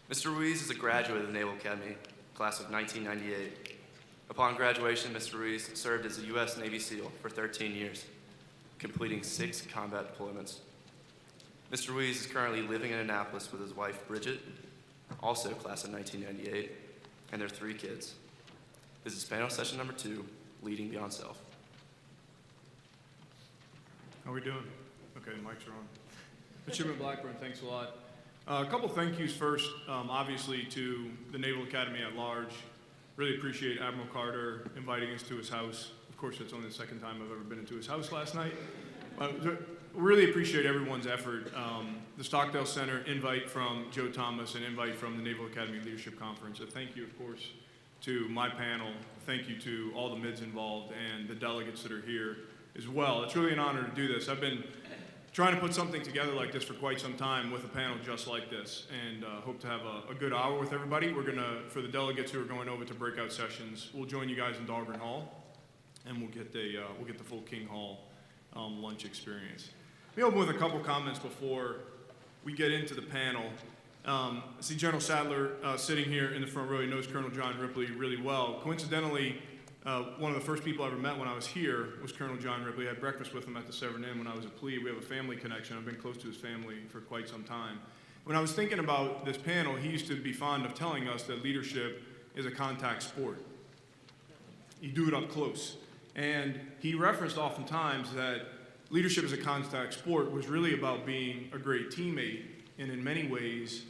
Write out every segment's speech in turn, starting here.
Mr. Ruiz is a graduate of the Naval Academy, class of 1998. Upon graduation, Mr. Ruiz served as a U.S. Navy SEAL for 13 years, completing 6 combat deployments. Mr. Ruiz is currently living in Annapolis with his wife, Bridget, also class of 1998, and their 3 kids. This is panel session number 2, Leading Beyond Self. How are we doing? Okay, the mics are on. Midshipman Blackburn, thanks a lot. A couple thank yous first, obviously to the Naval Academy at large. Really appreciate Admiral Carter inviting us to his house. Of course, that's only the second time I've ever been into his house last night. Really appreciate everyone's effort. The Stockdale Center invite from Joe Thomas and invite from the Naval Academy Leadership Conference. A thank you, of course, to my panel. Thank you to all the MIDs involved and the delegates that are here as well. It's really an honor to do this. I've been trying to put something together like this for quite some time with a panel just like this, and hope to have a good hour with everybody. We're gonna, for the delegates who are going over to breakout sessions, we'll join you guys in Dahlgren Hall, and we'll get the full King Hall lunch experience. Let me open with a couple comments before we get into the panel. I see General Sadler sitting here in the front row. He knows Colonel John Ripley really well. Coincidentally, one of the first people I ever met when I was here was Colonel John Ripley. I had breakfast with him at the Severn Inn when I was a plebe. We have a family connection. I've been close to his family for quite some time. When I was thinking about this panel, he used to be fond of telling us that leadership is a contact sport. You do it up close. And he referenced oftentimes that leadership as a contact sport was really about being a great teammate and in many ways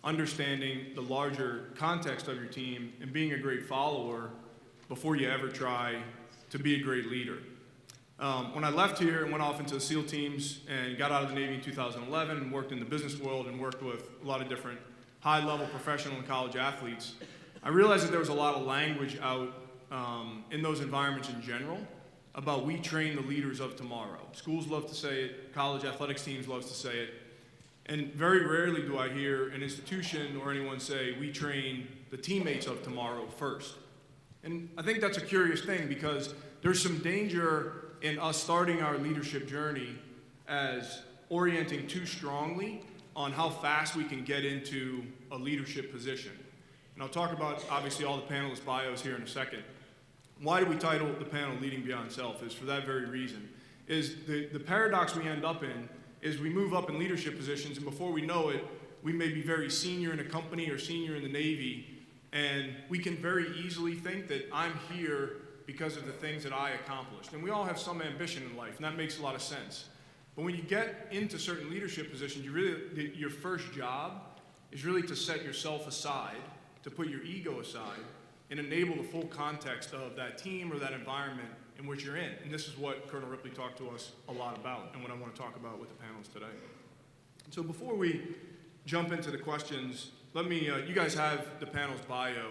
understanding the larger context of your team and being a great follower before you ever try to be a great leader. When I left here and went off into the SEAL teams and got out of the Navy in 2011 and worked in the business world and worked with a lot of different high-level professional and college athletes, I realized that there was a lot of language out in those environments in general about we train the leaders of tomorrow. Schools love to say it, college athletics teams love to say it, and very rarely do I hear an institution or anyone say we train the teammates of tomorrow first. And I think that's a curious thing because there's some danger in us starting our leadership journey as orienting too strongly on how fast we can get into a leadership position. And I'll talk about, obviously, all the panelists' bios here in a second. Why do we title the panel Leading Beyond Self is for that very reason. Is the paradox we end up in is we move up in leadership positions, and before we know it, we may be very senior in a company or senior in the Navy, and we can very easily think that I'm here because of the things that I accomplished. And we all have some ambition in life, and that makes a lot of sense. But when you get into certain leadership positions, your first job is really to set yourself aside, to put your ego aside, and enable the full context of that team or that environment in which you're in. And this is what Colonel Ripley talked to us a lot about and what I want to talk about with the panelists today. So before we jump into the questions, let me, you guys have the panel's bio.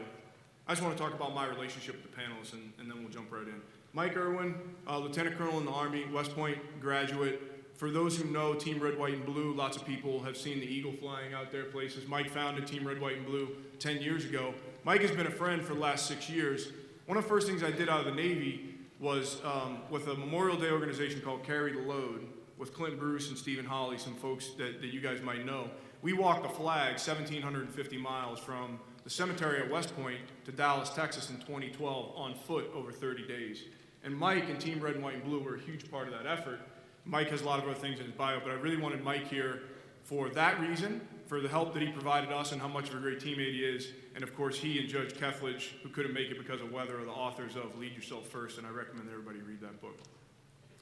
I just want to talk about my relationship with the panelists and then we'll jump right in. Mike Erwin, Lieutenant Colonel in the Army, West Point graduate. For those who know Team Red, White, and Blue, lots of people have seen the eagle flying out there places. Mike founded Team Red, White, and Blue 10 years ago. Mike has been a friend for the last 6 years. One of the first things I did out of the Navy was with a Memorial Day organization called Carry the Load with Clint Bruce and Stephen Hawley, some folks that you guys might know. We walked the flag 1,750 miles from the cemetery at West Point to Dallas, Texas in 2012 on foot over 30 days. And Mike and Team Red, White, and Blue were a huge part of that effort. Mike has a lot of other things in his bio, but I really wanted Mike here for that reason, for the help that he provided us and how much of a great teammate he is. And of course, he and Judge Kethledge, who couldn't make it because of weather, are the authors of Lead Yourself First, and I recommend everybody read that book.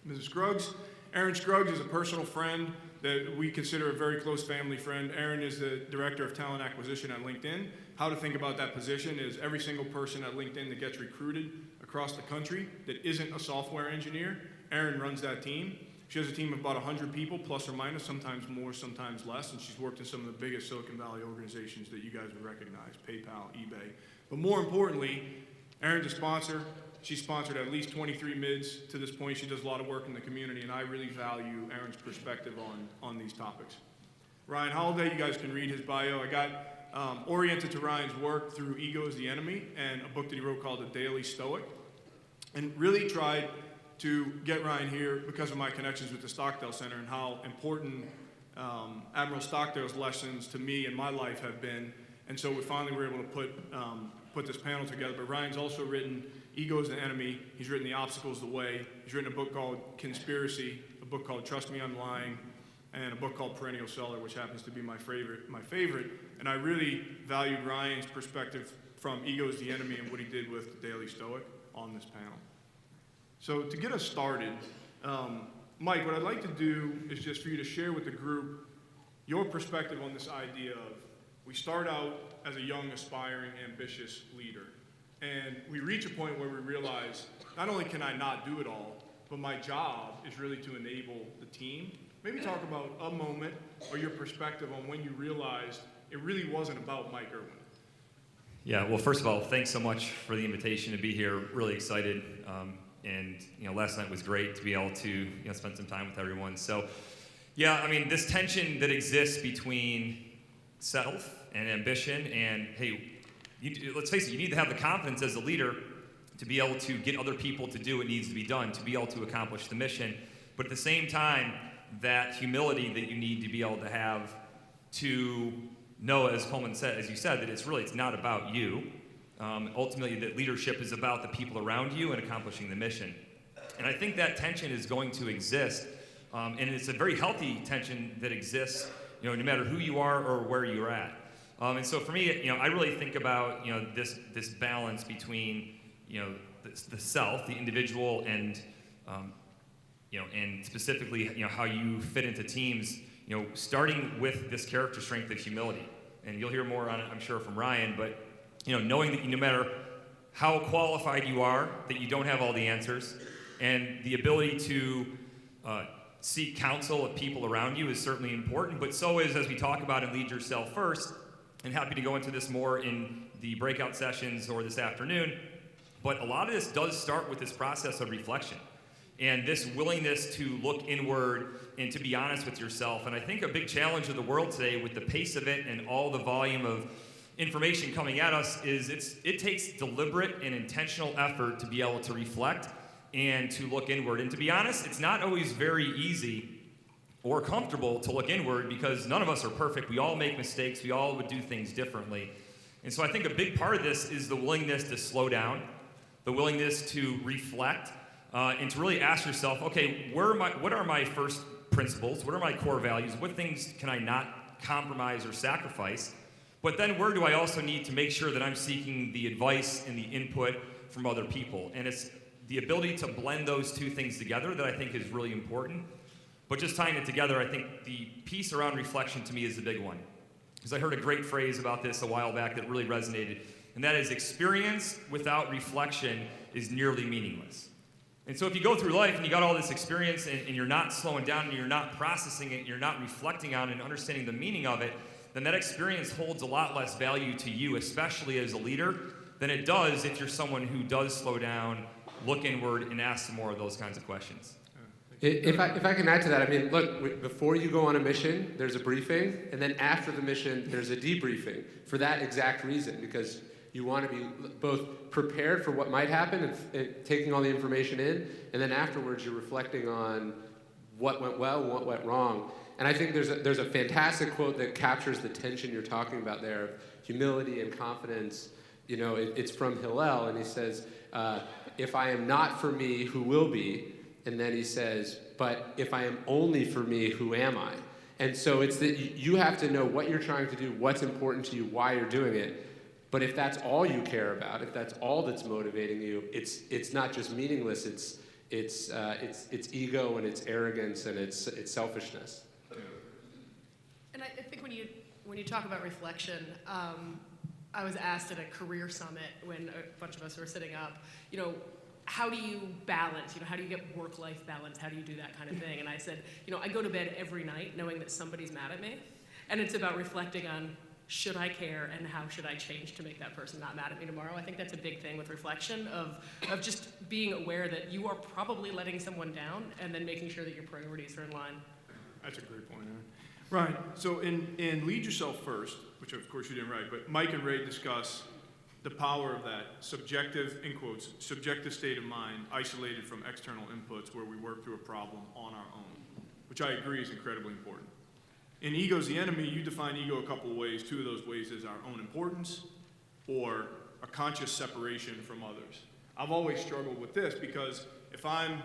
Mrs. Scruggs, Erin Scruggs is a personal friend that we consider a very close family friend. Erin is the Director of Talent Acquisition at LinkedIn. How to think about that position is every single person at LinkedIn that gets recruited across the country that isn't a software engineer, Erin runs that team. She has a team of about 100 people, plus or minus, sometimes more, sometimes less, and she's worked in some of the biggest Silicon Valley organizations that you guys would recognize, PayPal, eBay. But more importantly, Erin's a sponsor. She's sponsored at least 23 MIDs to this point. She does a lot of work in the community, and I really value Erin's perspective on these topics. Ryan Holiday, you guys can read his bio. I got oriented to Ryan's work through Ego is the Enemy and a book that he wrote called The Daily Stoic, and really tried to get Ryan here because of my connections with the Stockdale Center and how important Admiral Stockdale's lessons to me in my life have been And so we finally were able to put this panel together. But Ryan's also written Ego is the Enemy. He's written The Obstacle is the Way. He's written a book called Conspiracy, a book called Trust Me, I'm Lying, and a book called Perennial Seller, which happens to be my favorite. And I really valued Ryan's perspective from Ego is the Enemy and what he did with the Daily Stoic on this panel. So to get us started, Mike, what I'd like to do is just for you to share with the group your perspective on this idea of we start out as a young, aspiring, ambitious leader, and we reach a point where we realize not only can I not do it all, but my job is really to enable the team. Maybe talk about a moment or your perspective on when you realized it really wasn't about Mike Erwin. Yeah, well, first of all, thanks so much for the invitation to be here. Really excited. And last night was great to be able to spend some time with everyone. So, yeah, I mean, this tension that exists between self and ambition, and hey, let's face it, you need to have the confidence as a leader to be able to get other people to do what needs to be done, to be able to accomplish the mission. But at the same time, that humility that you need to be able to have to know, as Coleman said, as you said, that it's not about you. Ultimately, that leadership is about the people around you and accomplishing the mission. And I think that tension is going to exist, and it's a very healthy tension that exists, no matter who you are or where you're at. And so for me, I really think about this balance between the self, the individual, and and specifically how you fit into teams. Starting with this character strength of humility, and you'll hear more on it, I'm sure, from Ryan, but knowing that no matter how qualified you are, that you don't have all the answers, and the ability to seek counsel of people around you is certainly important, but so is, as we talk about, and lead yourself first, and happy to go into this more in the breakout sessions or this afternoon, but a lot of this does start with this process of reflection, and this willingness to look inward and to be honest with yourself. And I think a big challenge of the world today, with the pace of it and all the volume of information coming at us, is it takes deliberate and intentional effort to be able to reflect and to look inward. And to be honest, it's not always very easy or comfortable to look inward, because none of us are perfect. We all make mistakes. We all would do things differently. And so I think a big part of this is the willingness to slow down, the willingness to reflect, and to really ask yourself, okay, what are my first principles? What are my core values? What things can I not compromise or sacrifice? But then where do I also need to make sure that I'm seeking the advice and the input from other people? And it's the ability to blend those two things together that I think is really important. But just tying it together, I think the piece around reflection to me is the big one. Because I heard a great phrase about this a while back that really resonated, and that is, experience without reflection is nearly meaningless. And so if you go through life and you got all this experience and you're not slowing down and you're not processing it, you're not reflecting on it and understanding the meaning of it, then that experience holds a lot less value to you, especially as a leader, than it does if you're someone who does slow down, look inward, and ask some more of those kinds of questions. If I can add to that, I mean, look, before you go on a mission, there's a briefing, and then after the mission, there's a debriefing for that exact reason, because you want to be both prepared for what might happen and taking all the information in, and then afterwards you're reflecting on what went well and what went wrong. And I think there's a fantastic quote that captures the tension you're talking about there, of humility and confidence. It's from Hillel, and he says, if I am not for me, who will be? And then he says, but if I am only for me, who am I? And so it's that you have to know what you're trying to do, what's important to you, why you're doing it. But if that's all you care about, if that's all that's motivating you, it's not just meaningless. It's ego and it's arrogance and it's selfishness. And I think when you talk about reflection, I was asked at a career summit when a bunch of us were sitting up, how do you balance? How do you get work-life balance? How do you do that kind of thing? And I said, I go to bed every night knowing that somebody's mad at me, and it's about reflecting on, should I care, and how should I change to make that person not mad at me tomorrow? I think that's a big thing with reflection, of just being aware that you are probably letting someone down, and then making sure that your priorities are in line. That's a great point, Erin. Right, so in Lead Yourself First, which of course you didn't write, but Mike and Ray discuss the power of that subjective, in quotes, subjective state of mind, isolated from external inputs, where we work through a problem on our own, which I agree is incredibly important. In Ego's the Enemy, you define ego a couple of ways. Two of those ways is our own importance or a conscious separation from others. I've always struggled with this because if I'm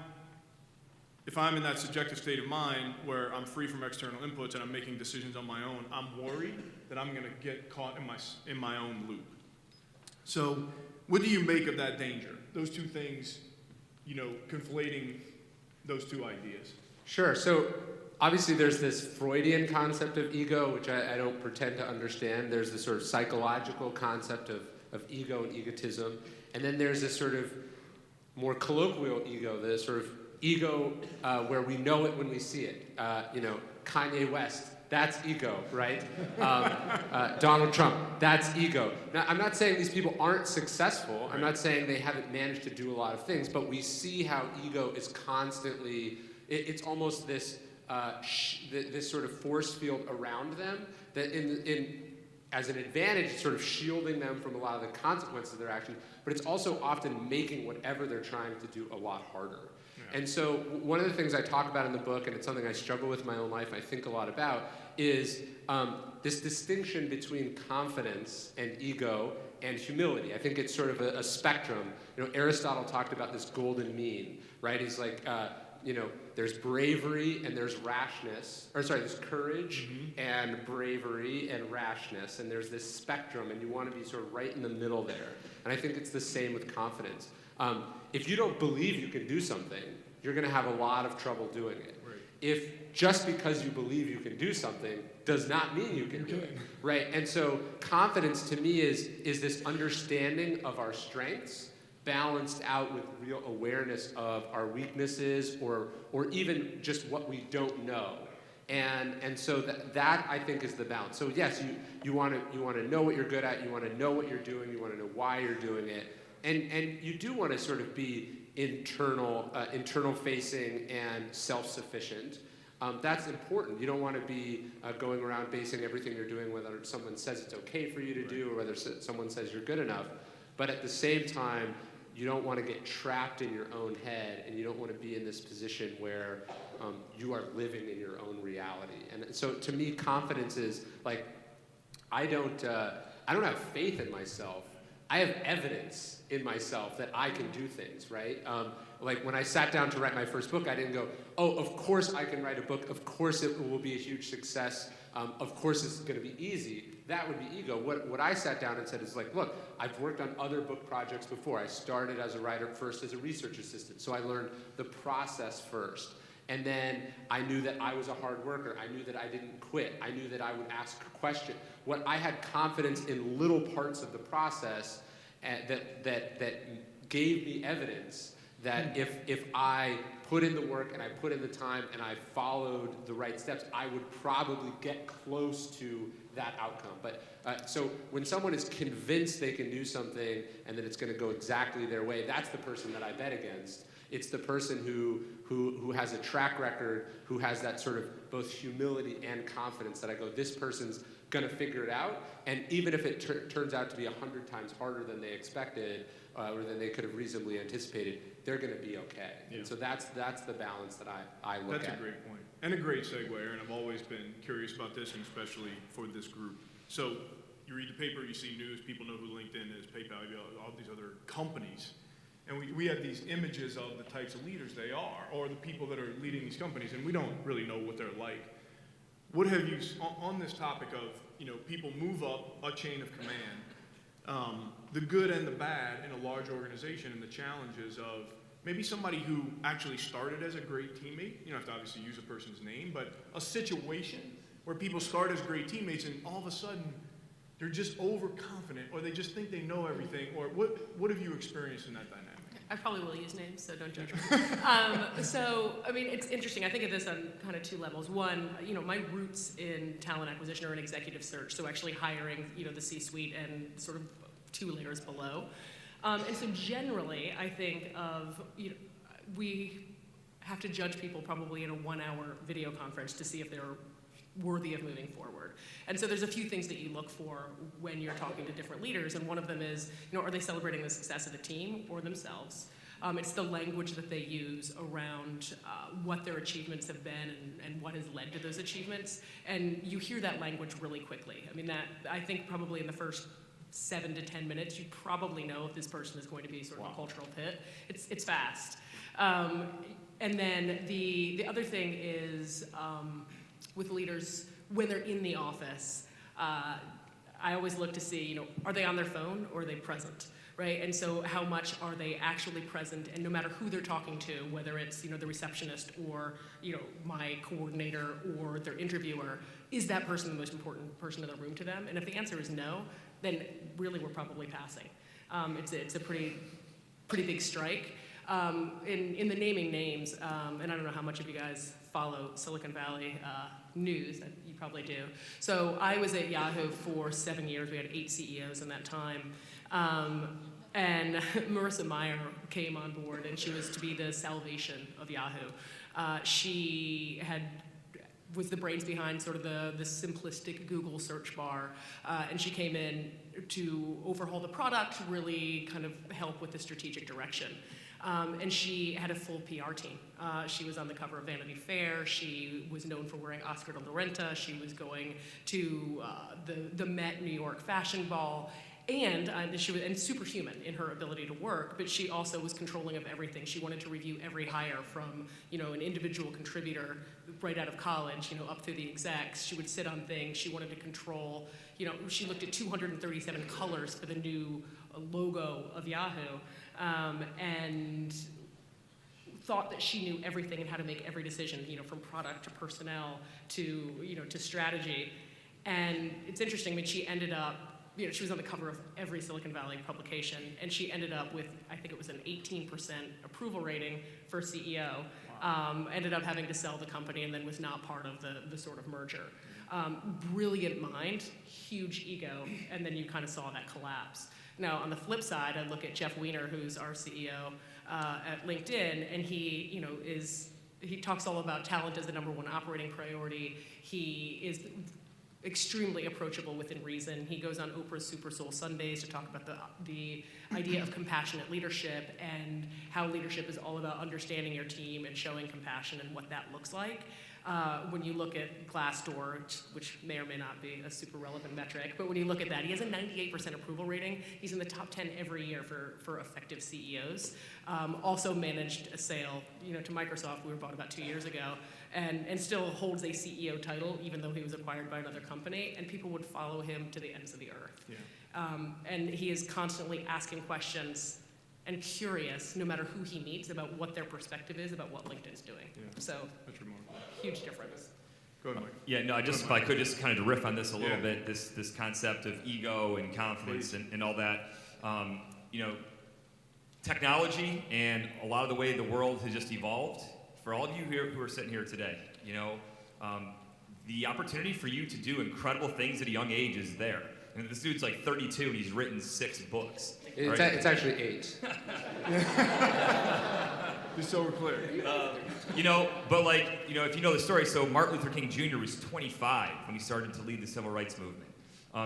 in that subjective state of mind where I'm free from external inputs and I'm making decisions on my own, I'm worried that I'm going to get caught in my own loop. So what do you make of that danger? Those two things, conflating those two ideas. Sure. So obviously there's this Freudian concept of ego, which I don't pretend to understand. There's this sort of psychological concept of ego and egotism. And then there's this sort of more colloquial ego, the sort of ego where we know it when we see it. Kanye West, that's ego, right? Donald Trump, that's ego. Now, I'm not saying these people aren't successful. I'm not saying they haven't managed to do a lot of things, but we see how ego is constantly, it's almost this this sort of force field around them that as an advantage, it's sort of shielding them from a lot of the consequences of their actions, but it's also often making whatever they're trying to do a lot harder. Yeah. And so one of the things I talk about in the book, and it's something I struggle with in my own life, I think a lot about, is this distinction between confidence and ego and humility. I think it's sort of a spectrum. Aristotle talked about this golden mean, right? He's like, there's bravery and there's rashness, there's courage and bravery and rashness, and there's this spectrum, and you want to be sort of right in the middle there. And I think it's the same with confidence. If you don't believe you can do something, you're going to have a lot of trouble doing it. Right. If just because you believe you can do something does not mean you can do it, right? And so confidence to me is this understanding of our strengths balanced out with real awareness of our weaknesses or even just what we don't know. And so that I think is the balance. So yes, you want to know what you're good at, you want to know what you're doing, you want to know why you're doing it, and you do want to sort of be internal facing and self-sufficient. That's important. You don't want to be going around basing everything you're doing whether someone says it's okay for you to do or whether someone says you're good enough. But at the same time, you don't want to get trapped in your own head, and you don't want to be in this position where you are living in your own reality. And so to me, confidence is like, I don't have faith in myself. I have evidence in myself that I can do things, right? Like when I sat down to write my first book, I didn't go, oh, of course I can write a book. Of course it will be a huge success. Of course it's going to be easy. That would be ego. What I sat down and said is like, look, I've worked on other book projects before. I started as a writer first as a research assistant. So I learned the process first. And then I knew that I was a hard worker. I knew that I didn't quit. I knew that I would ask a question. What I had confidence in little parts of the process that gave me evidence that if I put in the work and I put in the time and I followed the right steps, I would probably get close to that outcome. But so when someone is convinced they can do something and that it's going to go exactly their way, that's the person that I bet against. It's the person who has a track record, who has that sort of both humility and confidence that I go, this person's going to figure it out. And even if it turns out to be 100 times harder than they expected or than they could have reasonably anticipated, they're going to be okay. Yeah. And so that's the balance that I look at. That's a great point. And a great segue, Erin. I've always been curious about this, and especially for this group. So you read the paper, you see news, people know who LinkedIn is, PayPal, all these other companies. And we have these images of the types of leaders they are, or the people that are leading these companies, and we don't really know what they're like. What have you, on this topic of, people move up a chain of command, the good and the bad in a large organization and the challenges of maybe somebody who actually started as a great teammate, you don't have to obviously use a person's name, but a situation where people start as great teammates and all of a sudden they're just overconfident or they just think they know everything, or what have you experienced in that dynamic? I probably will use names, so don't judge me. It's interesting. I think of this on kind of two levels. One, my roots in talent acquisition are in executive search, so actually hiring, the C-suite and sort of 2 layers below. And so generally, I think of, we have to judge people probably in a 1-hour video conference to see if they're worthy of moving forward. And so there's a few things that you look for when you're talking to different leaders, and one of them is, are they celebrating the success of the team or themselves? It's the language that they use around what their achievements have been and what has led to those achievements. And you hear that language really quickly. I mean, I think probably in the first 7 to 10 minutes, you probably know if this person is going to be sort of a cultural fit. It's fast. And then the other thing is with leaders, when they're in the office, I always look to see, are they on their phone or are they present, right? And so how much are they actually present? And no matter who they're talking to, whether it's, the receptionist or, my coordinator or their interviewer, is that person the most important person in the room to them? And if the answer is no, then really we're probably passing. It's a pretty big strike. In the naming names, and I don't know how much of you guys follow Silicon Valley news, you probably do. So I was at Yahoo for 7 years. We had 8 CEOs in that time. And Marissa Mayer came on board, and she was to be the salvation of Yahoo. She was the brains behind sort of the simplistic Google search bar, and she came in to overhaul the product, really kind of help with the strategic direction. And she had a full PR team. She was on the cover of Vanity Fair. She was known for wearing Oscar de la Renta. She was going to the Met New York Fashion Ball. And she was superhuman in her ability to work, but she also was controlling of everything. She wanted to review every hire from, an individual contributor right out of college, up through the execs. She would sit on things. She wanted to control, she looked at 237 colors for the new logo of Yahoo, and thought that she knew everything and how to make every decision, from product to personnel to, to strategy. And it's interesting, she ended up, she was on the cover of every Silicon Valley publication, and she ended up with, I think it was an 18% approval rating for CEO. Wow. Ended up having to sell the company and then was not part of the sort of merger. Brilliant mind, huge ego, and then you kind of saw that collapse. Now, on the flip side, I look at Jeff Weiner, who's our CEO at LinkedIn, and he talks all about talent as the #1 operating priority. He is extremely approachable within reason. He goes on Oprah's Super Soul Sundays to talk about the idea of compassionate leadership and how leadership is all about understanding your team and showing compassion and what that looks like. When you look at Glassdoor, which may or may not be a super relevant metric, but when you look at that, he has a 98% approval rating. He's in the top 10 every year for effective CEOs. Also managed a sale, to Microsoft. We were bought about 2 years ago, and still holds a CEO title, even though he was acquired by another company. And people would follow him to the ends of the earth. Yeah. And he is constantly asking questions and curious, no matter who he meets, about what their perspective is about what LinkedIn's doing. Yeah. So that's remarkable. Huge difference. Go ahead, Mike. Yeah, no, if I could just kind of riff on this a little bit, this concept of ego and confidence and all that. Technology and a lot of the way the world has just evolved, for all of you here who are sitting here today, the opportunity for you to do incredible things at a young age is there. And this dude's like 32 and he's written 6 books. It's actually 8. Just so we're clear. But if you know the story, so Martin Luther King Jr. was 25 when he started to lead the civil rights movement.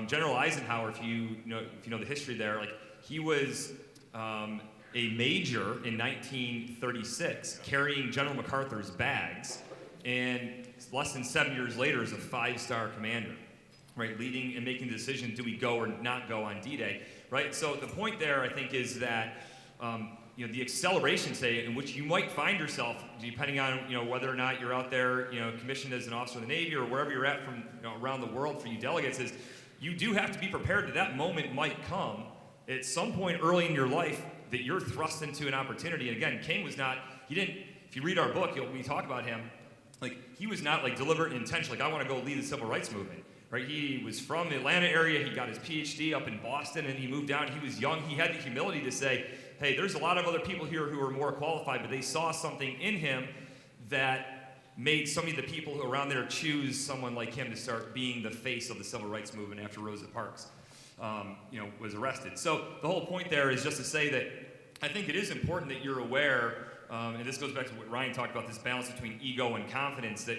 General Eisenhower, if you know the history there, he was a major in 1936, carrying General MacArthur's bags, and less than 7 years later is a 5-star commander, right? Leading and making the decision, do we go or not go on D-Day, right? So the point there, I think, is that the acceleration state in which you might find yourself, depending on whether or not you're out there, commissioned as an officer of the Navy or wherever you're at from around the world for you delegates, is you do have to be prepared that moment might come at some point early in your life that you're thrust into an opportunity. And again, King was not. He didn't. If you read our book, we talk about him. He was not deliberate and intentional. I want to go lead the civil rights movement. Right? He was from the Atlanta area. He got his PhD up in Boston, and he moved down. He was young. He had the humility to say, hey, there's a lot of other people here who are more qualified, but they saw something in him that made some of the people who around there choose someone like him to start being the face of the civil rights movement after Rosa Parks was arrested. So the whole point there is just to say that I think it is important that you're aware, and this goes back to what Ryan talked about, this balance between ego and confidence, that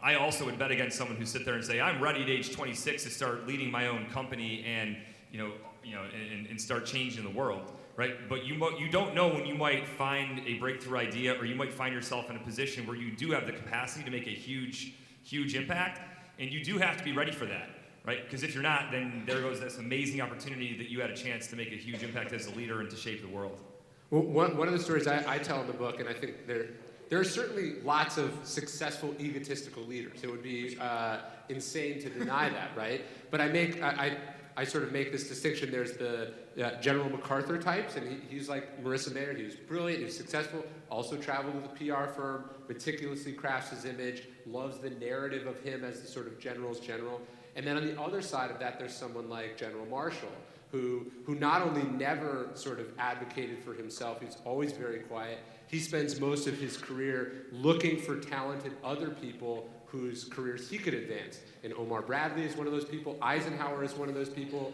I also would bet against someone who sit there and say, I'm ready at age 26 to start leading my own company and, and start changing the world. right? But you don't know when you might find a breakthrough idea, or you might find yourself in a position where you do have the capacity to make a huge impact, and you do have to be ready for that, right? Because if you're not, then there goes this amazing opportunity that you had a chance to make a huge impact as a leader and to shape the world. Well, one of the stories I tell in the book, and I think there are certainly lots of successful egotistical leaders. It would be insane to deny that, right? But I sort of make this distinction. There's the General MacArthur types, and he's like Marissa Mayer. He was brilliant, he was successful, also traveled with a PR firm, meticulously crafts his image, loves the narrative of him as the sort of general's general. And then on the other side of that, there's someone like General Marshall, who not only never sort of advocated for himself, he's always very quiet. He spends most of his career looking for talented other people whose careers he could advance. And Omar Bradley is one of those people. Eisenhower is one of those people.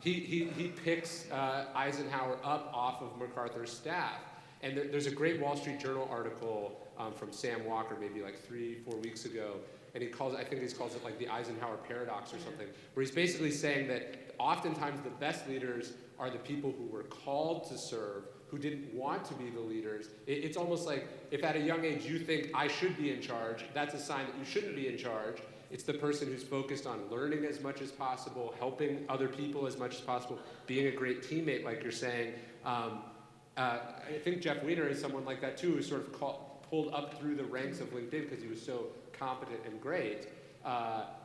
He picks Eisenhower up off of MacArthur's staff. And there's a great Wall Street Journal article from Sam Walker, maybe like 3-4 weeks ago, and he calls it like the Eisenhower paradox or something, where he's basically saying that oftentimes the best leaders are the people who were called to serve, who didn't want to be the leaders. It's almost like if at a young age you think I should be in charge, that's a sign that you shouldn't be in charge. It's the person who's focused on learning as much as possible, helping other people as much as possible, being a great teammate, like you're saying. I think Jeff Weiner is someone like that too, who sort of pulled up through the ranks of LinkedIn because he was so competent and great.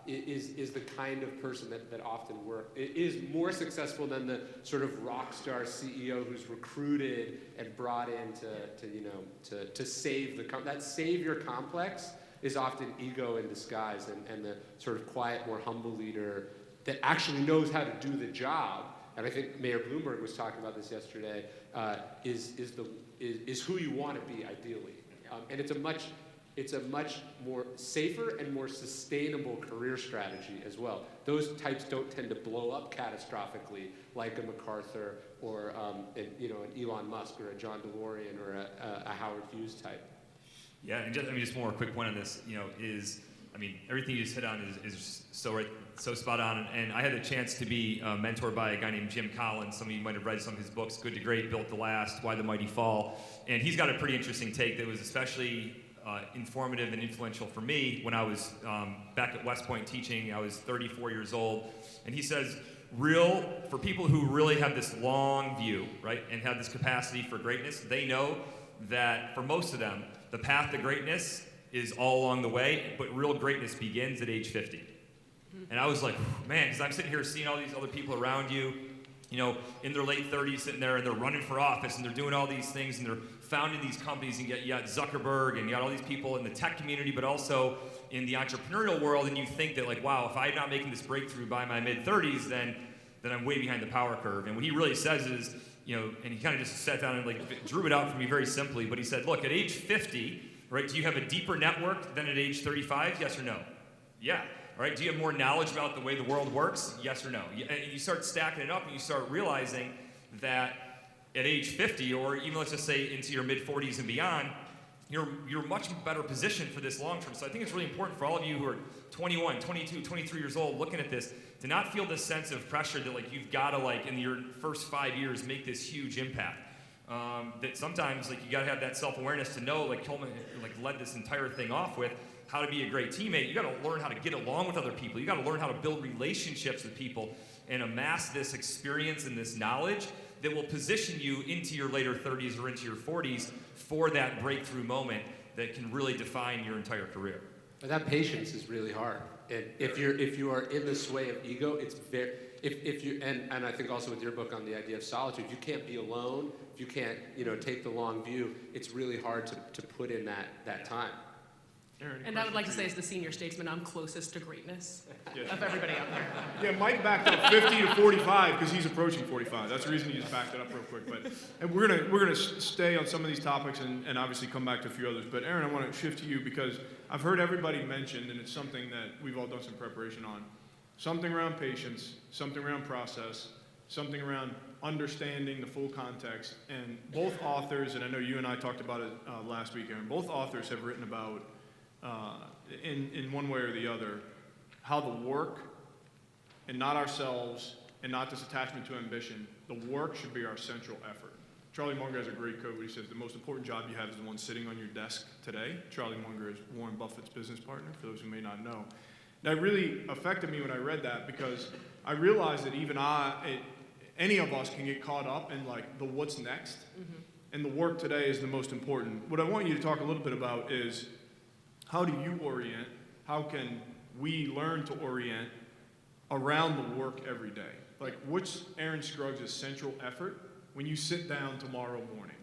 Is the kind of person that often is more successful than the sort of rock star CEO who's recruited and brought in to save that savior complex is often ego in disguise, and the sort of quiet, more humble leader that actually knows how to do the job. And I think Mayor Bloomberg was talking about this yesterday. Is who you want to be ideally, and it's a much more safer and more sustainable career strategy as well. Those types don't tend to blow up catastrophically like a MacArthur or an Elon Musk or a John DeLorean or a Howard Hughes type. Yeah, and just one more quick point on this. Everything you just hit on is so spot on. And I had the chance to be mentored by a guy named Jim Collins. Some of you might have read some of his books, Good to Great, Built to Last, Why the Mighty Fall. And he's got a pretty interesting take that was especially informative and influential for me when I was back at West Point teaching. I was 34 years old. And he says, for people who really have this long view, right, and have this capacity for greatness, they know that for most of them, the path to greatness is all along the way, but real greatness begins at age 50. And I was like, man, because I'm sitting here seeing all these other people around you, in their late 30s, sitting there, and they're running for office, and they're doing all these things, and they're founding these companies, and you got Zuckerberg, and you got all these people in the tech community, but also in the entrepreneurial world, and you think that, like, wow, if I'm not making this breakthrough by my mid-30s, then I'm way behind the power curve. And what he really says is, and he kind of just sat down and drew it out for me very simply, but he said, look, at age 50, right, do you have a deeper network than at age 35? Yes or no? Yeah. Right? Do you have more knowledge about the way the world works? Yes or no? And you start stacking it up, and you start realizing that at age 50, or even let's just say into your mid-40s and beyond, you're much better positioned for this long term. So I think it's really important for all of you who are 21, 22, 23 years old looking at this to not feel this sense of pressure that you've got to in your first 5 years make this huge impact. That sometimes you got to have that self-awareness to know, Coleman led this entire thing off with, how to be a great teammate. You got to learn how to get along with other people. You got to learn how to build relationships with people and amass this experience and this knowledge that will position you into your later 30s or into your 40s for that breakthrough moment that can really define your entire career. But that patience is really hard. And if you are in the sway of ego, it's very. If you and I think also with your book on the idea of solitude, if you can't be alone, if you can't take the long view, it's really hard to put in that time. Erin, And I would like to say, as the senior statesman, I'm closest to greatness Yes. of everybody out there. Yeah, Mike backed up 50 to 45 because he's approaching 45. That's the reason he just backed it up real quick. And we're gonna stay on some of these topics and obviously come back to a few others. But Erin, I want to shift to you because I've heard everybody mention, and it's something that we've all done some preparation on, something around patience, something around process, something around understanding the full context. And both authors, and I know you and I talked about it last week, Erin, both authors have written about in one way or the other, how the work and not ourselves and not this attachment to ambition the work should be our central effort. Charlie Munger has a great quote where he says, the most important job you have is the one sitting on your desk today. Charlie Munger is Warren Buffett's business partner, for those who may not know. That really affected me when I read that, because I realized that even any of us can get caught up in like the what's next, and the work today is the most important. What I want you to talk a little bit about is, how do you orient? How can we learn to orient around the work every day? Like, what's Erin Scruggs' central effort when you sit down tomorrow morning?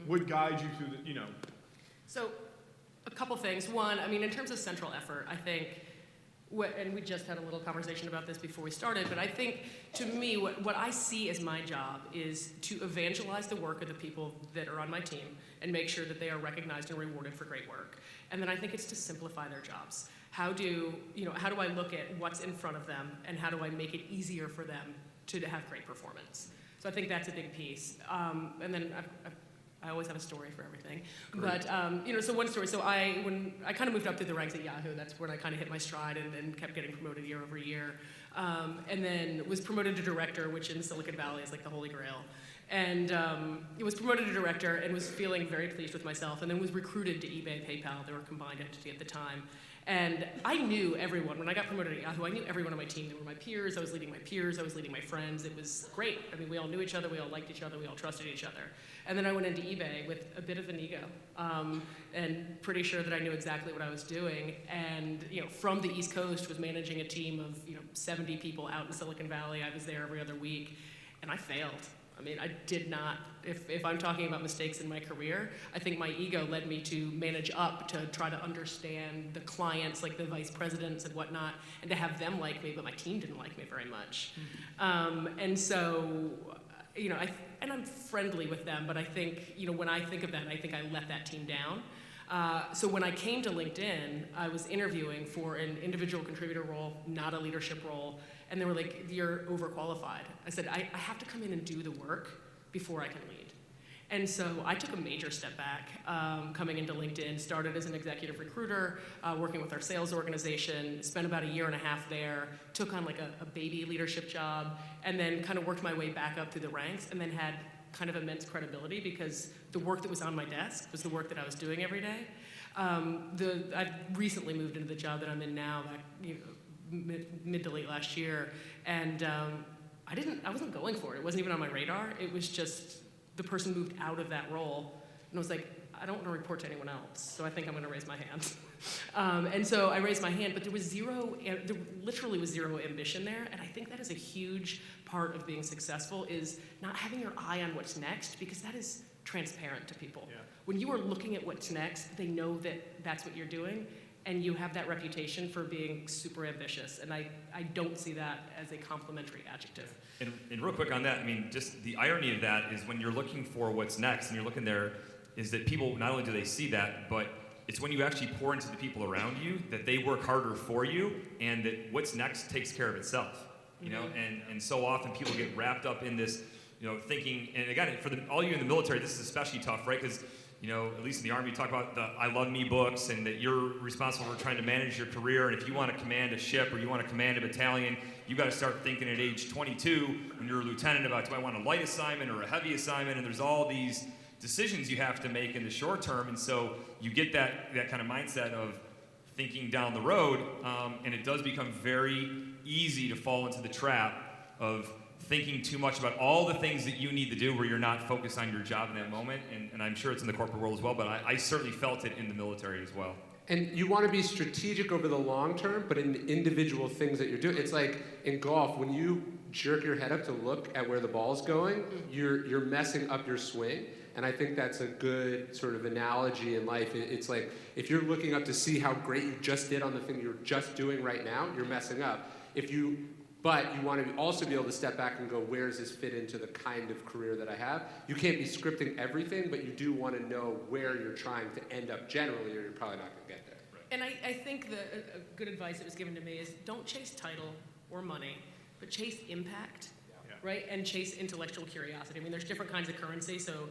What guides you through the, So, a couple things. One, I mean, in terms of central effort, I think, and we just had a little conversation about this before we started, but I think, to me, what I see as my job is to evangelize the work of the people that are on my team and make sure that they are recognized and rewarded for great work. And then I think it's to simplify their jobs. How do I look at what's in front of them, and how do I make it easier for them to have great performance? So I think that's a big piece. And then I always have a story for everything. Great. But, so one story. So when I kind of moved up through the ranks at Yahoo, that's when I kind of hit my stride and kept getting promoted year over year. And then was promoted to director, which in Silicon Valley is like the holy grail. And it was promoted to director and was feeling very pleased with myself, and then was recruited to eBay, PayPal. They were a combined entity at the time. And I knew everyone. When I got promoted at Yahoo, I knew everyone on my team. They were my peers. I was leading my peers. I was leading my friends. It was great. I mean, we all knew each other. We all liked each other. We all trusted each other. And then I went into eBay with a bit of an ego, and pretty sure that I knew exactly what I was doing. And from the East Coast, was managing a team of 70 people out in Silicon Valley. I was there every other week, and I failed. I mean, I did not, if I'm talking about mistakes in my career, I think my ego led me to manage up to try to understand the clients, like the vice presidents and whatnot, and to have them like me, but my team didn't like me very much. And so, and I'm friendly with them, but I think, when I think of that, I think I let that team down. So when I came to LinkedIn, I was interviewing for an individual contributor role, not a leadership role, and they were like, you're overqualified. I said, I have to come in and do the work before I can lead. And so I took a major step back coming into LinkedIn, started as an executive recruiter, working with our sales organization, spent about 1.5 years there, took on like a baby leadership job, and then kind of worked my way back up through the ranks, and then had kind of immense credibility because the work that was on my desk was the work that I was doing every day. I've recently moved into the job that I'm in now, mid to late last year, and I wasn't going for it. It wasn't even on my radar. It was just the person moved out of that role, and I was like, I don't want to report to anyone else, so I think I'm going to raise my hand. And so I raised my hand, but there literally was zero ambition there, and I think that is a huge part of being successful, is not having your eye on what's next, because that is transparent to people. Yeah. When you are looking at what's next, they know that that's what you're doing, and you have that reputation for being super ambitious, and I don't see that as a complimentary adjective. And real quick on that, I mean, just the irony of that is when you're looking for what's next and you're looking there, is that people, not only do they see that, but it's when you actually pour into the people around you that they work harder for you, and that what's next takes care of itself. And so often people get wrapped up in this, thinking, and again, for all you in the military, this is especially tough, right? Because at least in the Army, you talk about the I Love Me books, and that you're responsible for trying to manage your career. And if you want to command a ship or you want to command a battalion, you got to start thinking at age 22 when you're a lieutenant about, do I want a light assignment or a heavy assignment? And there's all these decisions you have to make in the short term. And so you get that kind of mindset of thinking down the road, and it does become very easy to fall into the trap of thinking too much about all the things that you need to do where you're not focused on your job in that moment. And I'm sure it's in the corporate world as well, but I certainly felt it in the military as well. And you want to be strategic over the long term, but in the individual things that you're doing. It's like in golf, when you jerk your head up to look at where the ball's going, you're messing up your swing. And I think that's a good sort of analogy in life. It's like if you're looking up to see how great you just did on the thing you're just doing right now, you're messing up. But you want to also be able to step back and go, where does this fit into the kind of career that I have? You can't be scripting everything, but you do want to know where you're trying to end up generally, or you're probably not going to get there. Right. And I think good advice that was given to me is don't chase title or money, but chase impact. Yeah. right? And chase intellectual curiosity. I mean, there's different kinds of currency. So,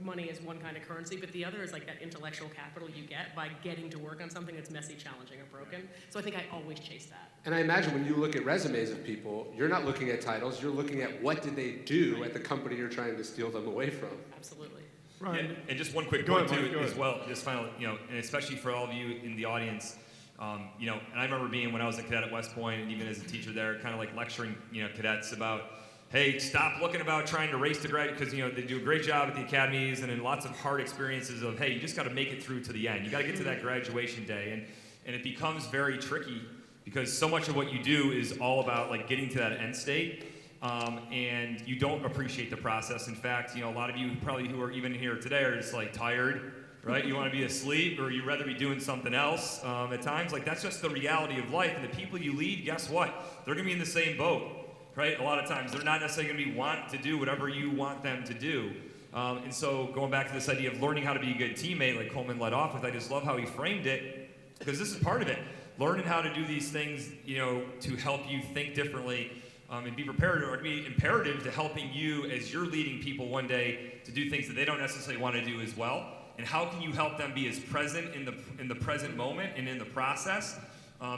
money is one kind of currency, but the other is like that intellectual capital you get by getting to work on something that's messy, challenging, or broken. So I think I always chase that. And I imagine when you look at resumes of people, you're not looking at titles, you're looking at what did they do at the company you're trying to steal them away from. Absolutely. Ryan. Yeah, and just one quick Go point ahead, too, Mike, go as ahead. well, just final, and especially for all of you in the audience, and I remember being when I was a cadet at West Point, and even as a teacher there, kind of like lecturing, cadets about, hey, stop looking about trying to race to grad, because they do a great job at the academies, and in lots of hard experiences of, hey, you just got to make it through to the end. You got to get to that graduation day, and it becomes very tricky because so much of what you do is all about like getting to that end state. And you don't appreciate the process. In fact, a lot of you probably who are even here today are just like tired, right? You want to be asleep, or you'd rather be doing something else at times. Like that's just the reality of life. And the people you lead, guess what? They're going to be in the same boat, right? A lot of times they're not necessarily going to want to do whatever you want them to do. And so going back to this idea of learning how to be a good teammate, like Coleman led off with, I just love how he framed it, because this is part of it. Learning how to do these things, to help you think differently. And be prepared, or be imperative to helping you as you're leading people one day to do things that they don't necessarily want to do as well. And how can you help them be as present in the present moment and in the process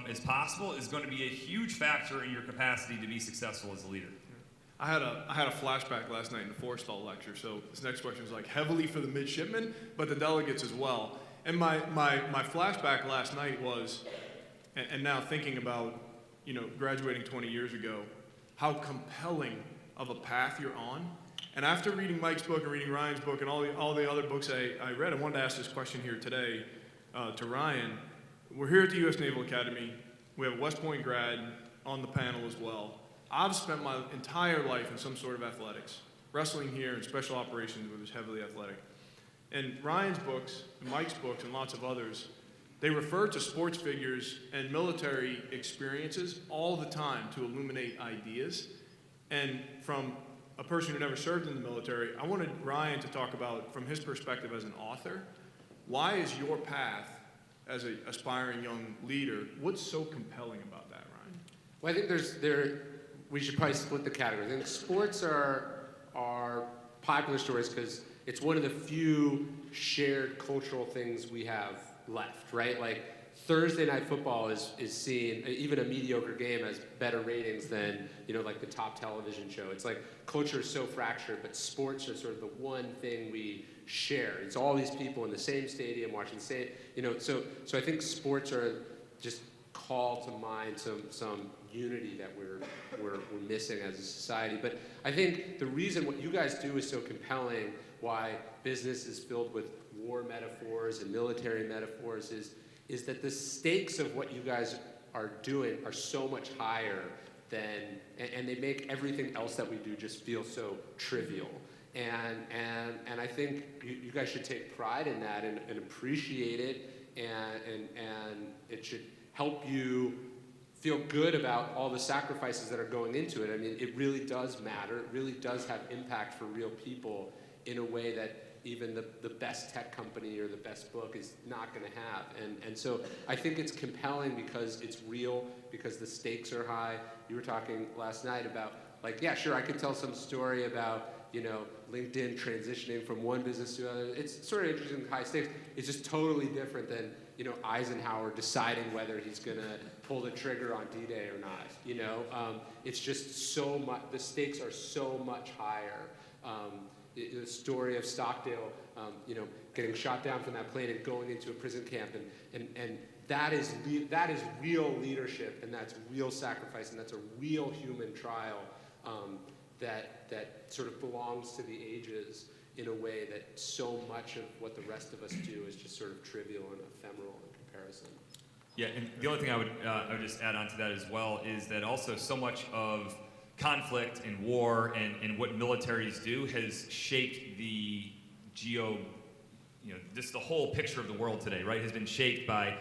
as possible is going to be a huge factor in your capacity to be successful as a leader. I had a flashback last night in the Forstall lecture, so this next question is like heavily for the midshipmen, but the delegates as well. And my flashback last night was, and now thinking about, graduating 20 years ago, how compelling of a path you're on. And after reading Mike's book and reading Ryan's book and all the other books I read, I wanted to ask this question here today to Ryan. We're here at the U.S. Naval Academy. We have a West Point grad on the panel as well. I've spent my entire life in some sort of athletics, wrestling here and special operations, which is heavily athletic. And Ryan's books, and Mike's books, and lots of others, they refer to sports figures and military experiences all the time to illuminate ideas. And from a person who never served in the military, I wanted Ryan to talk about, from his perspective as an author, why is your path as an aspiring young leader, what's so compelling about that, Ryan? Well, I think we should probably split the categories. I think sports are popular stories because it's one of the few shared cultural things we have left, right? Like Thursday night football is seen, even a mediocre game has better ratings than, like the top television show. It's like culture is so fractured, but sports are sort of the one thing we share. It's all these people in the same stadium watching the same, so I think sports are just call to mind some unity that we're missing as a society. But I think the reason what you guys do is so compelling, why business is filled with war metaphors and military metaphors, is that the stakes of what you guys are doing are so much higher than, and they make everything else that we do just feel so trivial. And I think you guys should take pride in that and appreciate it, and it should help you feel good about all the sacrifices that are going into it. I mean, it really does matter. It really does have impact for real people in a way that even the best tech company or the best book is not going to have. And so I think it's compelling because it's real, because the stakes are high. You were talking last night about, like, yeah, sure, I could tell some story about, LinkedIn transitioning from one business to another. It's sort of interesting, high stakes. It's just totally different than, Eisenhower deciding whether he's going to pull the trigger on D-Day or not. It's just so much, the stakes are so much higher. The story of Stockdale, getting shot down from that plane and going into a prison camp, and that is real leadership, and that's real sacrifice, and that's a real human trial that sort of belongs to the ages in a way that so much of what the rest of us do is just sort of trivial and ephemeral in comparison. Yeah, and the only thing I would just add on to that as well is that also so much of conflict and war and what militaries do has shaped the just the whole picture of the world today, right? Has been shaped by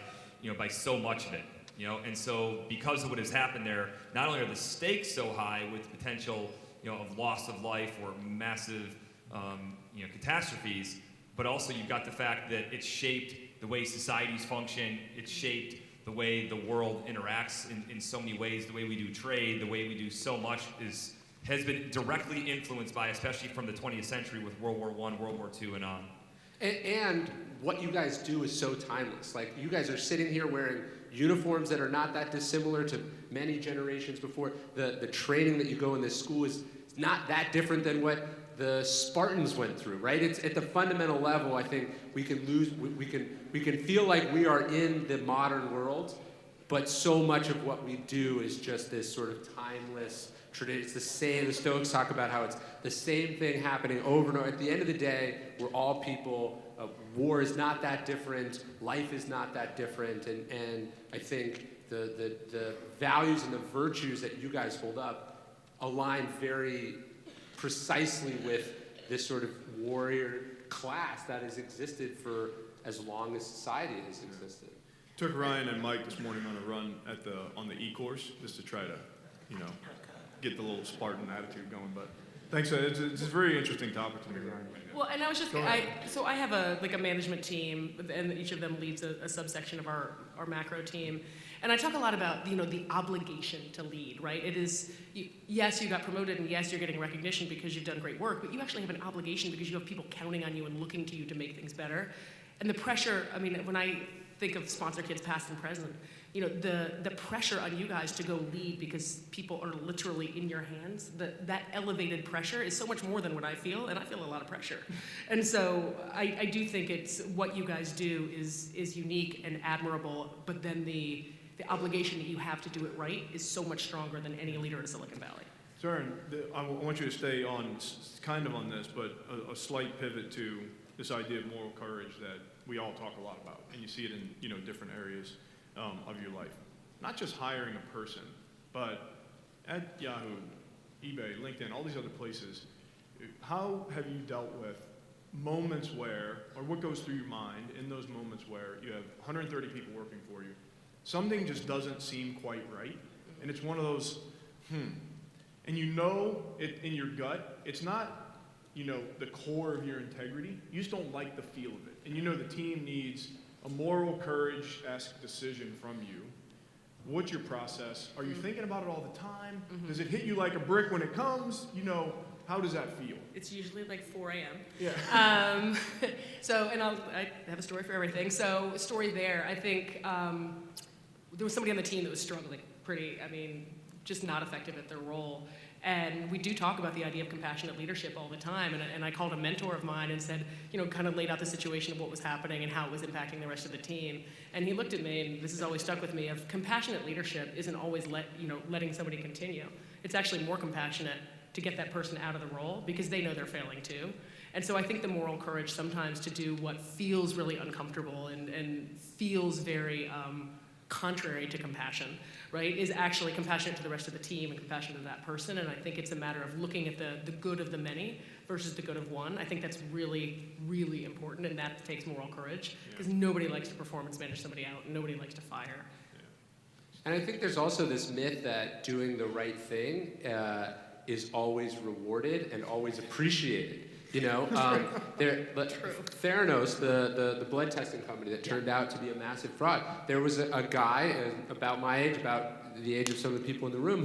so much of it, and so because of what has happened there, not only are the stakes so high with potential, of loss of life or massive, catastrophes, but also you've got the fact that it's shaped the way societies function, it's shaped the way the world interacts in so many ways, the way we do trade, the way we do so much has been directly influenced by, especially from the 20th century with World War I, World War II, and on. And what you guys do is so timeless. Like, you guys are sitting here wearing uniforms that are not that dissimilar to many generations before. The training that you go in this school is not that different than what the Spartans went through, right? It's at the fundamental level. I think we can feel like we are in the modern world, but so much of what we do is just this sort of timeless tradition. It's the same. The Stoics talk about how it's the same thing happening over and over. At the end of the day, we're all people. War is not that different. Life is not that different. And I think the values and the virtues that you guys hold up align very precisely with this sort of warrior class that has existed for as long as society has existed. Took Ryan and Mike this morning on a run on the E-course just to try to, get the little Spartan attitude going. But thanks. It's a very interesting topic to me, Ryan. Well, and I was just, I have a management team, and each of them leads a subsection of our macro team. And I talk a lot about, the obligation to lead, right? It is, yes, you got promoted, and yes, you're getting recognition because you've done great work, but you actually have an obligation because you have people counting on you and looking to you to make things better. And the pressure, when I think of sponsor kids past and present, the pressure on you guys to go lead because people are literally in your hands, that elevated pressure is so much more than what I feel, and I feel a lot of pressure. And so I do think it's what you guys do is unique and admirable, but then the obligation that you have to do it right is so much stronger than any leader in Silicon Valley. So Erin, I want you to stay on kind of on this, but a slight pivot to this idea of moral courage that we all talk a lot about, and you see it in different areas of your life. Not just hiring a person, but at Yahoo, eBay, LinkedIn, all these other places, how have you dealt with moments where, or what goes through your mind in those moments where you have 130 people working for you, something just doesn't seem quite right, and it's one of those, and it in your gut, it's not the core of your integrity. You just don't like the feel of it. And the team needs a moral courage-esque decision from you. What's your process? Are you thinking about it all the time? Mm-hmm. Does it hit you like a brick when it comes? How does that feel? It's usually like 4 a.m. Yeah. I have a story for everything. So, a story there, I think there was somebody on the team that was struggling pretty, just not effective at their role. And we do talk about the idea of compassionate leadership all the time. And I called a mentor of mine and said, kind of laid out the situation of what was happening and how it was impacting the rest of the team. And he looked at me, and this has always stuck with me, of compassionate leadership isn't always letting somebody continue. It's actually more compassionate to get that person out of the role because they know they're failing too. And so I think the moral courage sometimes to do what feels really uncomfortable and feels very contrary to compassion, right, is actually compassionate to the rest of the team and compassionate to that person. And I think it's a matter of looking at the good of the many versus the good of one. I think that's really, really important, and that takes moral courage because nobody likes to performance manage somebody out, and nobody likes to fire. And I think there's also this myth that doing the right thing is always rewarded and always appreciated. Theranos, the blood testing company that turned out to be a massive fraud. There was a guy about my age, about the age of some of the people in the room,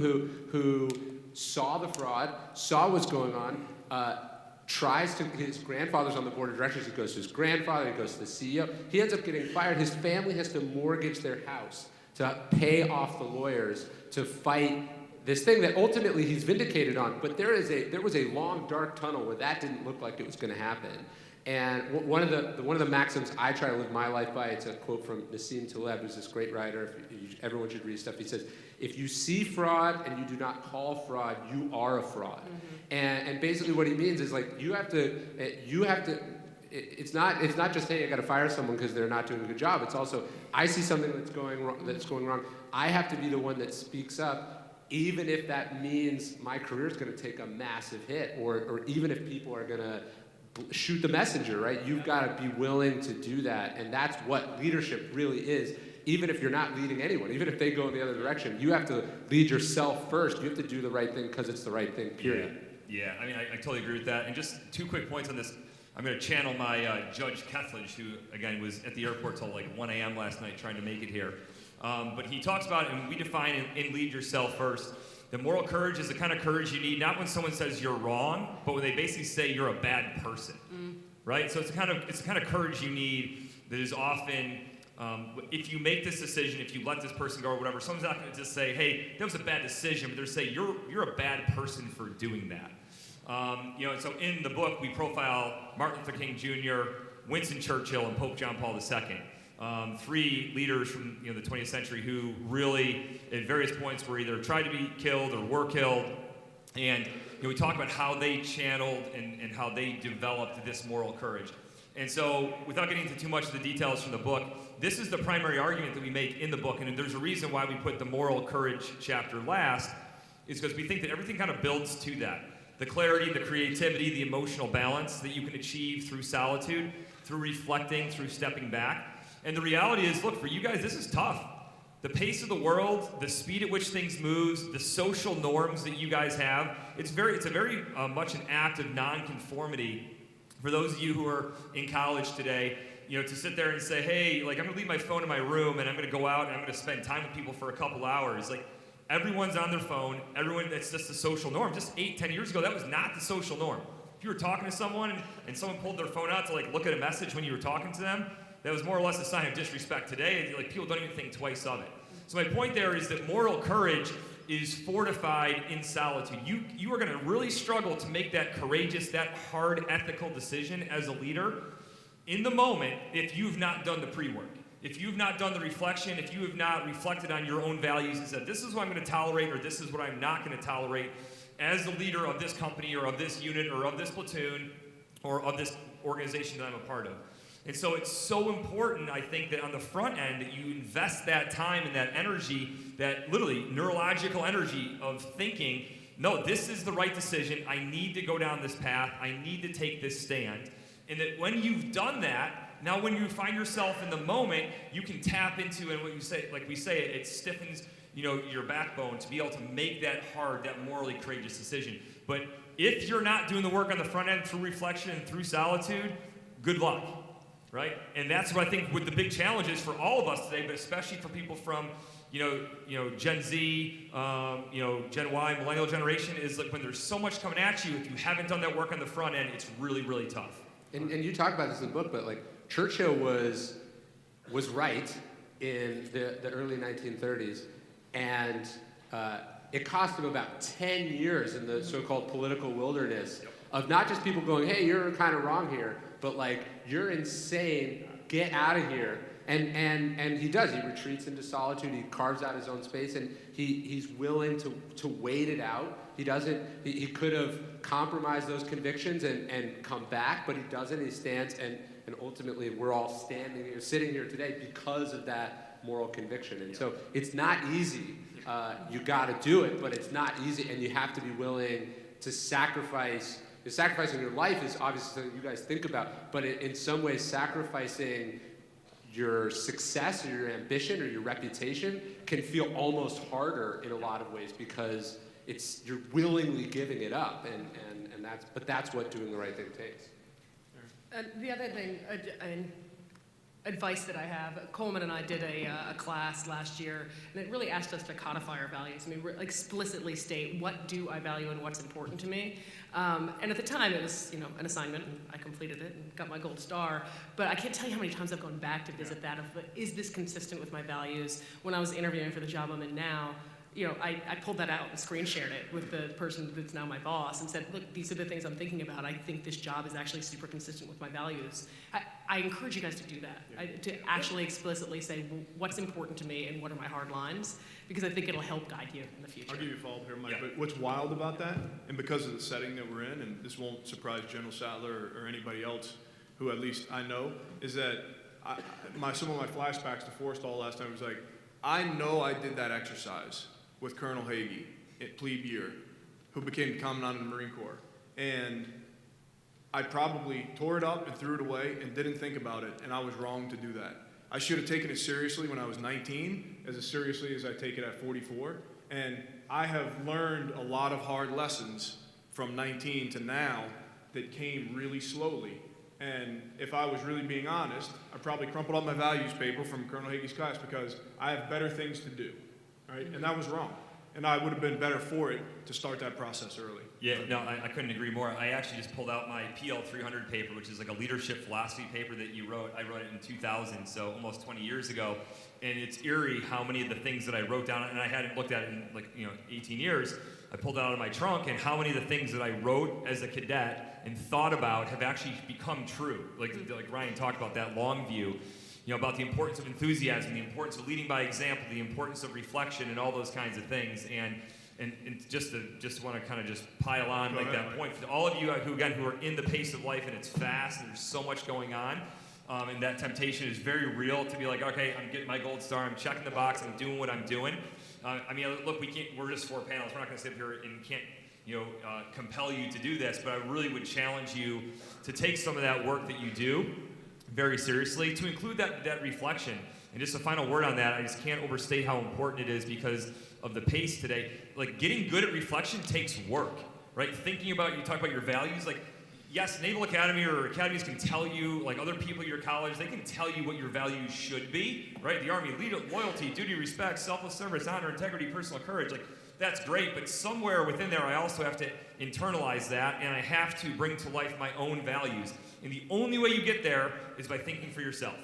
who saw the fraud, saw what's going on, his grandfather's on the board of directors, he goes to his grandfather, he goes to the CEO, he ends up getting fired. His family has to mortgage their house to pay off the lawyers to fight this thing that ultimately he's vindicated on, but there was a long dark tunnel where that didn't look like it was going to happen. And one of the maxims I try to live my life by, it's a quote from Nassim Taleb, who's this great writer. Everyone should read his stuff. He says, "If you see fraud and you do not call fraud, you are a fraud." Mm-hmm. And basically what he means is like you have to. It's not just, hey, I got to fire someone because they're not doing a good job. It's also I see something that's going wrong. I have to be the one that speaks up. Even if that means my career is going to take a massive hit, or even if people are going to shoot the messenger, right? You've got to be willing to do that, and that's what leadership really is. Even if you're not leading anyone, even if they go in the other direction, you have to lead yourself first. You have to do the right thing because it's the right thing, period. Yeah. I totally agree with that. And just 2 quick points on this. I'm going to channel my Judge Kethledge, who, again, was at the airport till like 1 a.m. last night trying to make it here. But he talks about, and we define in Lead Yourself First, that moral courage is the kind of courage you need, not when someone says you're wrong, but when they basically say you're a bad person, right? So it's the kind of courage you need that is often, if you make this decision, if you let this person go or whatever, someone's not going to just say, hey, that was a bad decision, but they're saying you're a bad person for doing that. And so in the book, we profile Martin Luther King Jr., Winston Churchill, and Pope John Paul II. 3 leaders from the 20th century who really, at various points, were either tried to be killed or were killed. And we talk about how they channeled and how they developed this moral courage. And so, without getting into too much of the details from the book, this is the primary argument that we make in the book. And there's a reason why we put the moral courage chapter last, is because we think that everything kind of builds to that. The clarity, the creativity, the emotional balance that you can achieve through solitude, through reflecting, through stepping back. And the reality is, look, for you guys, this is tough. The pace of the world, the speed at which things move, the social norms that you guys have, it's a very much an act of nonconformity. For those of you who are in college today, to sit there and say, hey, like I'm gonna leave my phone in my room and I'm gonna go out and I'm gonna spend time with people for a couple hours. Like everyone's on their phone, that's just the social norm. Just 8-10 years ago, that was not the social norm. If you were talking to someone and someone pulled their phone out to like look at a message when you were talking to them, that was more or less a sign of disrespect. Today, like people don't even think twice of it. So my point there is that moral courage is fortified in solitude. You are going to really struggle to make that courageous, that hard ethical decision as a leader in the moment if you've not done the pre-work. If you've not done the reflection, if you have not reflected on your own values and said, this is what I'm going to tolerate or this is what I'm not going to tolerate as the leader of this company or of this unit or of this platoon or of this organization that I'm a part of. And so it's so important, I think, that on the front end that you invest that time and that energy, that literally neurological energy of thinking, no, this is the right decision. I need to go down this path. I need to take this stand. And that when you've done that, now when you find yourself in the moment, you can tap into, and what you say, like we say, it stiffens, your backbone to be able to make that hard, that morally courageous decision. But if you're not doing the work on the front end through reflection and through solitude, good luck. Right? And that's what I think with the big challenges for all of us today, but especially for people from, Gen Z, Gen Y, millennial generation, is like when there's so much coming at you, if you haven't done that work on the front end, it's really, really tough. And you talk about this in the book, but like Churchill was right in the early 1930s, and it cost him about 10 years in the so-called political wilderness of not just people going, hey, you're kind of wrong here, but like, you're insane, get out of here. And he does, he retreats into solitude, he carves out his own space, and he's willing to wait it out. He could have compromised those convictions and come back, but he doesn't, he stands, and ultimately we're all sitting here today because of that moral conviction. And so it's not easy, you gotta do it, but it's not easy, and you have to be willing to sacrifice. Sacrificing your life is obviously something you guys think about, but in some ways sacrificing your success or your ambition or your reputation can feel almost harder in a lot of ways because you're willingly giving it up, and that's what doing the right thing takes. And the other thing, advice that I have, Coleman and I did a class last year, and it really asked us to codify our values. I mean, explicitly state what do I value and what's important to me. And at the time, it was an assignment, and I completed it and got my gold star. But I can't tell you how many times I've gone back to visit that. Is this consistent with my values? When I was interviewing for the job I'm in now, I pulled that out and screen shared it with the person that's now my boss and said, look, these are the things I'm thinking about. I think this job is actually super consistent with my values. I encourage you guys to do that, to actually explicitly say what's important to me and what are my hard lines, because I think it'll help guide you in the future. I'll give you a follow-up here, Mike, but what's wild about that, and because of the setting that we're in, and this won't surprise General Sattler or anybody else who at least I know, is that some of my flashbacks to Forrestal last time was like, I know I did that exercise with Colonel Hagee at plebe year, who became Commandant of the Marine Corps. And I probably tore it up and threw it away and didn't think about it, and I was wrong to do that. I should have taken it seriously when I was 19, as seriously as I take it at 44. And I have learned a lot of hard lessons from 19 to now that came really slowly. And if I was really being honest, I probably crumpled up my values paper from Colonel Hagee's class because I have better things to do, right? And that was wrong. And I would have been better for it to start that process early. Yeah, no, I couldn't agree more. I actually just pulled out my PL 300 paper, which is like a leadership philosophy paper that you wrote. I wrote it in 2000, so almost 20 years ago. And it's eerie how many of the things that I wrote down, and I hadn't looked at it in 18 years. I pulled it out of my trunk, and how many of the things that I wrote as a cadet and thought about have actually become true. Like Ryan talked about that long view. About the importance of enthusiasm, the importance of leading by example, the importance of reflection, and all those kinds of things. And just want to kind of just pile on that point for all of you who are in the pace of life and it's fast and there's so much going on, and that temptation is very real to be like, okay, I'm getting my gold star, I'm checking the box, I'm doing what I'm doing. Look, we're just 4 panels. We're not going to sit here and can't compel you to do this, but I really would challenge you to take some of that work that you do very seriously, to include that reflection. And just a final word on that, I just can't overstate how important it is because of the pace today. Like, getting good at reflection takes work, right? Thinking about, you talk about your values, like, yes, Naval Academy or academies can tell you, like other people at your college, they can tell you what your values should be, right? The Army, loyalty, duty, respect, selfless service, honor, integrity, personal courage, like, that's great, but somewhere within there I also have to internalize that, and I have to bring to life my own values. And the only way you get there is by thinking for yourself.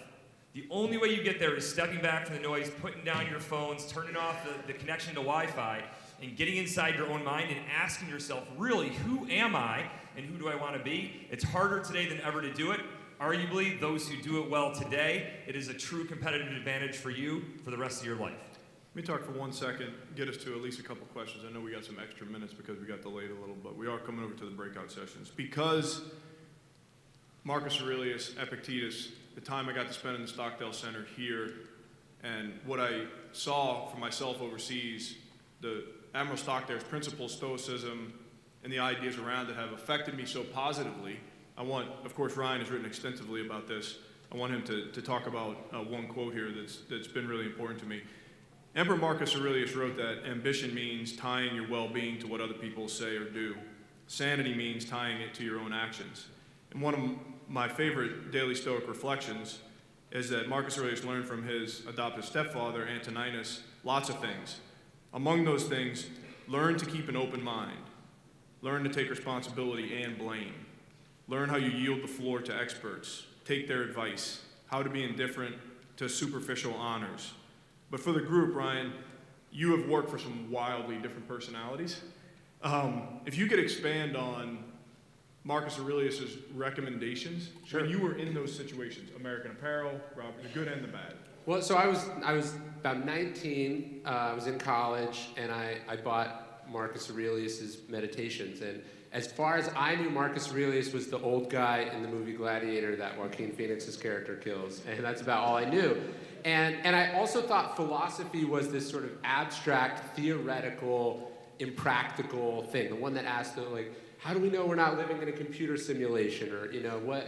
The only way you get there is stepping back from the noise, putting down your phones, turning off the connection to Wi-Fi, and getting inside your own mind and asking yourself, really, who am I and who do I want to be? It's harder today than ever to do it. Arguably, those who do it well today, it is a true competitive advantage for you for the rest of your life. Let me talk for 1 second, get us to at least a couple questions. I know we got some extra minutes because we got delayed a little, but we are coming over to the breakout sessions. Because Marcus Aurelius, Epictetus, the time I got to spend in the Stockdale Center here, and what I saw for myself overseas, the Admiral Stockdale's principles, stoicism, and the ideas around it have affected me so positively. Of course, Ryan has written extensively about this. I want him to talk about one quote here that's been really important to me. Emperor Marcus Aurelius wrote that ambition means tying your well-being to what other people say or do. Sanity means tying it to your own actions. And one of my favorite daily Stoic reflections is that Marcus Aurelius learned from his adoptive stepfather, Antoninus, lots of things. Among those things, learn to keep an open mind. Learn to take responsibility and blame. Learn how you yield the floor to experts. Take their advice. How to be indifferent to superficial honors. But for the group, Ryan, you have worked for some wildly different personalities. If you could expand on Marcus Aurelius's recommendations when you were in those situations, American Apparel, Robert, the good and the bad. Well, so I was about 19. I was in college, and I bought Marcus Aurelius's Meditations. And as far as I knew, Marcus Aurelius was the old guy in the movie Gladiator that Joaquin Phoenix's character kills, and that's about all I knew. And I also thought philosophy was this sort of abstract, theoretical, impractical thing, the one that asked, how do we know we're not living in a computer simulation? Or,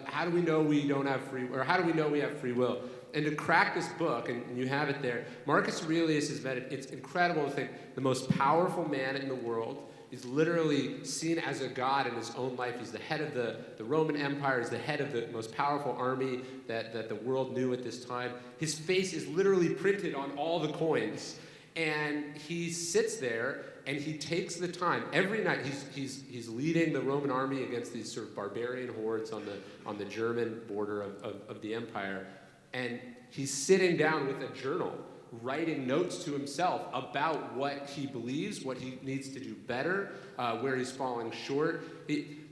how do we know we don't have how do we know we have free will? And to crack this book, and you have it there, Marcus Aurelius it's incredible to think the most powerful man in the world is literally seen as a god in his own life. He's the head of the Roman Empire. He's the head of the most powerful army that the world knew at this time. His face is literally printed on all the coins. And he sits there and he takes the time every night. He's leading the Roman army against these sort of barbarian hordes on the German border of the empire. And he's sitting down with a journal, writing notes to himself about what he believes, what he needs to do better, where he's falling short.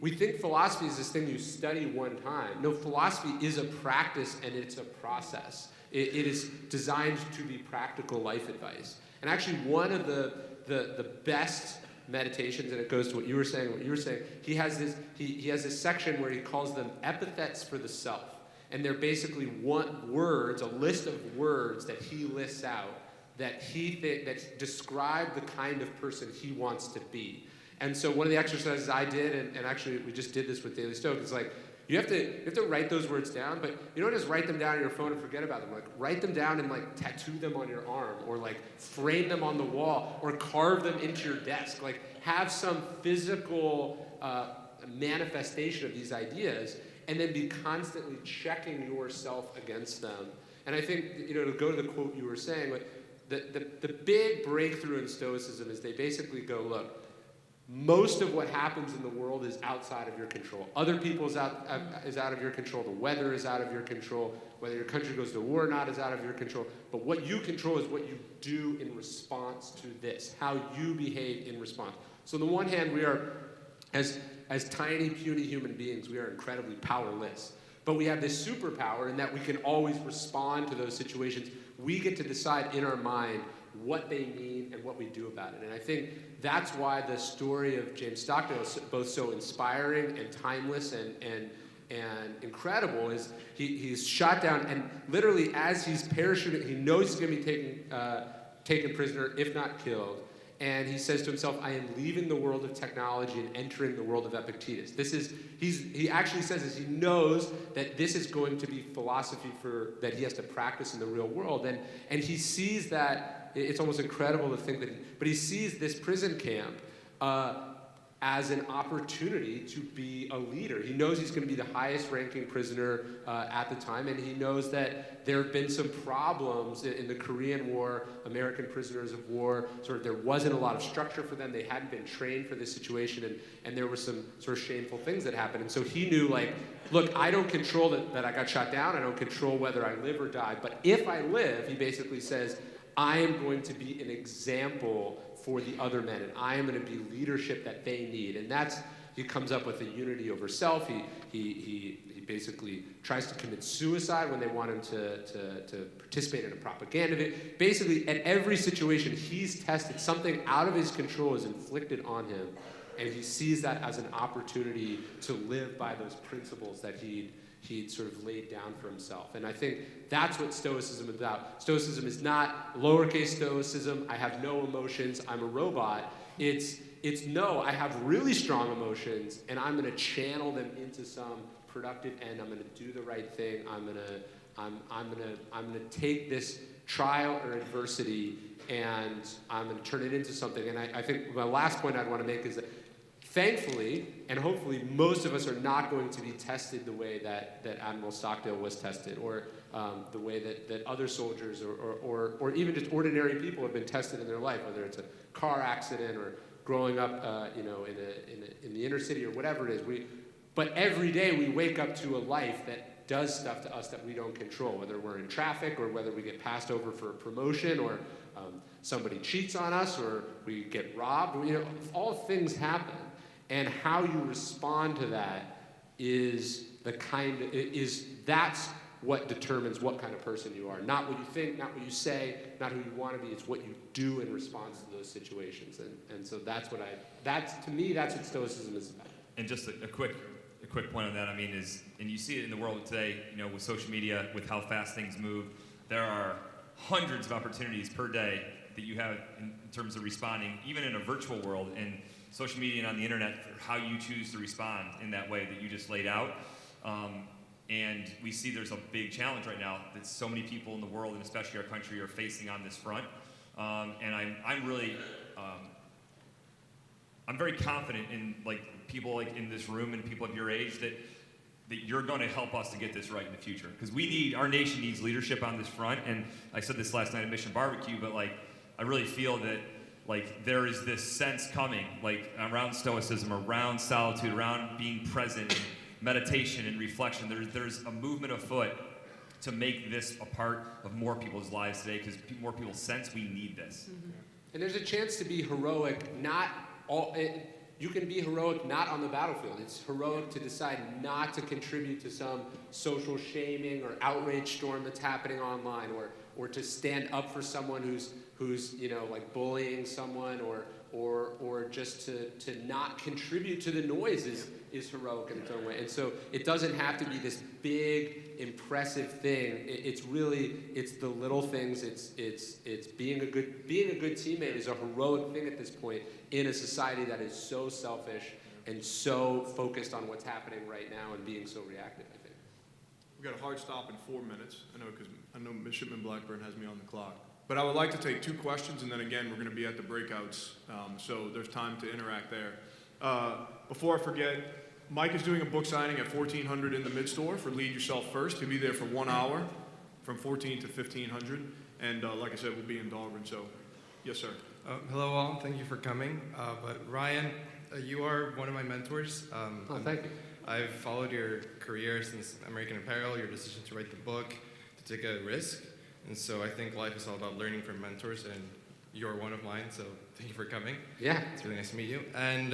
We think philosophy is this thing you study one time. No, philosophy is a practice and it's a process. It is designed to be practical life advice. And actually, one of the best meditations, and it goes to what you were saying, he has this section where he calls them epithets for the self. And they're basically words, a list of words that he lists out that that describe the kind of person he wants to be. And so one of the exercises I did, and actually we just did this with Daily Stoic, is like, you have to write those words down, but you don't just write them down on your phone and forget about them. Like, write them down and tattoo them on your arm, or frame them on the wall, or carve them into your desk. Have some physical manifestation of these ideas. and then be constantly checking yourself against them. And I think, to go to the quote you were saying, like, the big breakthrough in Stoicism is they basically go, look, most of what happens in the world is outside of your control. Other people is out of your control. The weather is out of your control. Whether your country goes to war or not is out of your control. But what you control is what you do in response to this, how you behave in response. So on the one hand, we are, as tiny, puny human beings, we are incredibly powerless. But we have this superpower in that we can always respond to those situations. We get to decide in our mind what they mean and what we do about it. And I think that's why the story of James Stockdale is both so inspiring and timeless and incredible. Is he's shot down, and literally as he's parachuting, he knows he's going to be taken prisoner, if not killed. And he says to himself, I am leaving the world of technology and entering the world of Epictetus. He actually says this, he knows that this is going to be philosophy that he has to practice in the real world. And he sees that, it's almost incredible to think that, but he sees this prison camp as an opportunity to be a leader. He knows he's going to be the highest ranking prisoner at the time, and he knows that there have been some problems in the Korean War, American prisoners of war, there wasn't a lot of structure for them, they hadn't been trained for this situation, and there were some sort of shameful things that happened. And so he knew, like, look, I don't control that I got shot down, I don't control whether I live or die, but if I live, he basically says, I am going to be an example for the other men, and I am going to be leadership that they need. And he comes up with a unity over self. He basically tries to commit suicide when they want him to participate in a propaganda video. Basically, at every situation he's tested, something out of his control is inflicted on him, and he sees that as an opportunity to live by those principles that he'd sort of laid down for himself. And I think that's what Stoicism is about. Stoicism is not lowercase stoicism, I have no emotions, I'm a robot. It's no, I have really strong emotions, and I'm going to channel them into some productive end. I'm going to do the right thing. I'm going to take this trial or adversity, and I'm going to turn it into something. And I think my last point I'd want to make is that thankfully, and hopefully, most of us are not going to be tested the way that Admiral Stockdale was tested, or the way that other soldiers or even just ordinary people have been tested in their life, whether it's a car accident or growing up, in the inner city or whatever it is. But every day we wake up to a life that does stuff to us that we don't control, whether we're in traffic or whether we get passed over for a promotion or somebody cheats on us or we get robbed. All things happen. And how you respond to that that's what determines what kind of person you are. Not what you think, not what you say, not who you want to be. It's what you do in response to those situations. And so to me, that's what Stoicism is about. And just a quick point on that, and you see it in the world today, with social media, with how fast things move, there are hundreds of opportunities per day that you have in terms of responding, even in a virtual world, and social media and on the internet, for how you choose to respond in that way that you just laid out. And we see there's a big challenge right now that so many people in the world, and especially our country, are facing on this front. And I'm really, I'm very confident in people in this room and people of your age that you're going to help us to get this right in the future. Because our nation needs leadership on this front. And I said this last night at Mission Barbecue, but I really feel that there is this sense coming, around stoicism, around solitude, around being present, and meditation and reflection. There's a movement afoot to make this a part of more people's lives today, because more people sense we need this. Mm-hmm. And there's a chance to be heroic, you can be heroic not on the battlefield. It's heroic to decide not to contribute to some social shaming or outrage storm that's happening online, or to stand up for someone who's bullying someone, or just to not contribute to the noise is heroic in its own way. And so it doesn't have to be this big, impressive thing. It's the little things. It's being a good teammate is a heroic thing at this point in a society that is so selfish and so focused on what's happening right now and being so reactive, I think. We've got a hard stop in 4 minutes. I know Midshipman Blackburn has me on the clock. But I would like to take 2 questions, and then again, we're going to be at the breakouts, so there's time to interact there. Before I forget, Mike is doing a book signing at 1400 in the mid-store for Lead Yourself First. He'll be there for 1 hour from 14 to 1500. And like I said, we'll be in Dahlgren. So, yes, sir. Hello all, thank you for coming. But Ryan, you are one of my mentors. Thank you. I've followed your career since American Apparel, your decision to write the book, to take a risk. And so I think life is all about learning from mentors, and you're one of mine, so thank you for coming. Yeah. It's really nice to meet you. And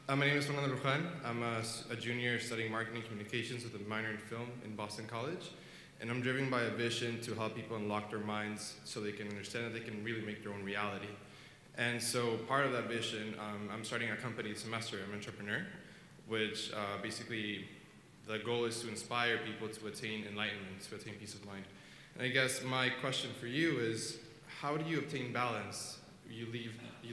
my name is Fernando Rujan. I'm a junior studying marketing communications with a minor in film in Boston College. And I'm driven by a vision to help people unlock their minds so they can understand that they can really make their own reality. And so part of that vision, I'm starting a company this semester. I'm an entrepreneur, which basically the goal is to inspire people to attain enlightenment, to attain peace of mind. And I guess my question for you is, how do you obtain balance? You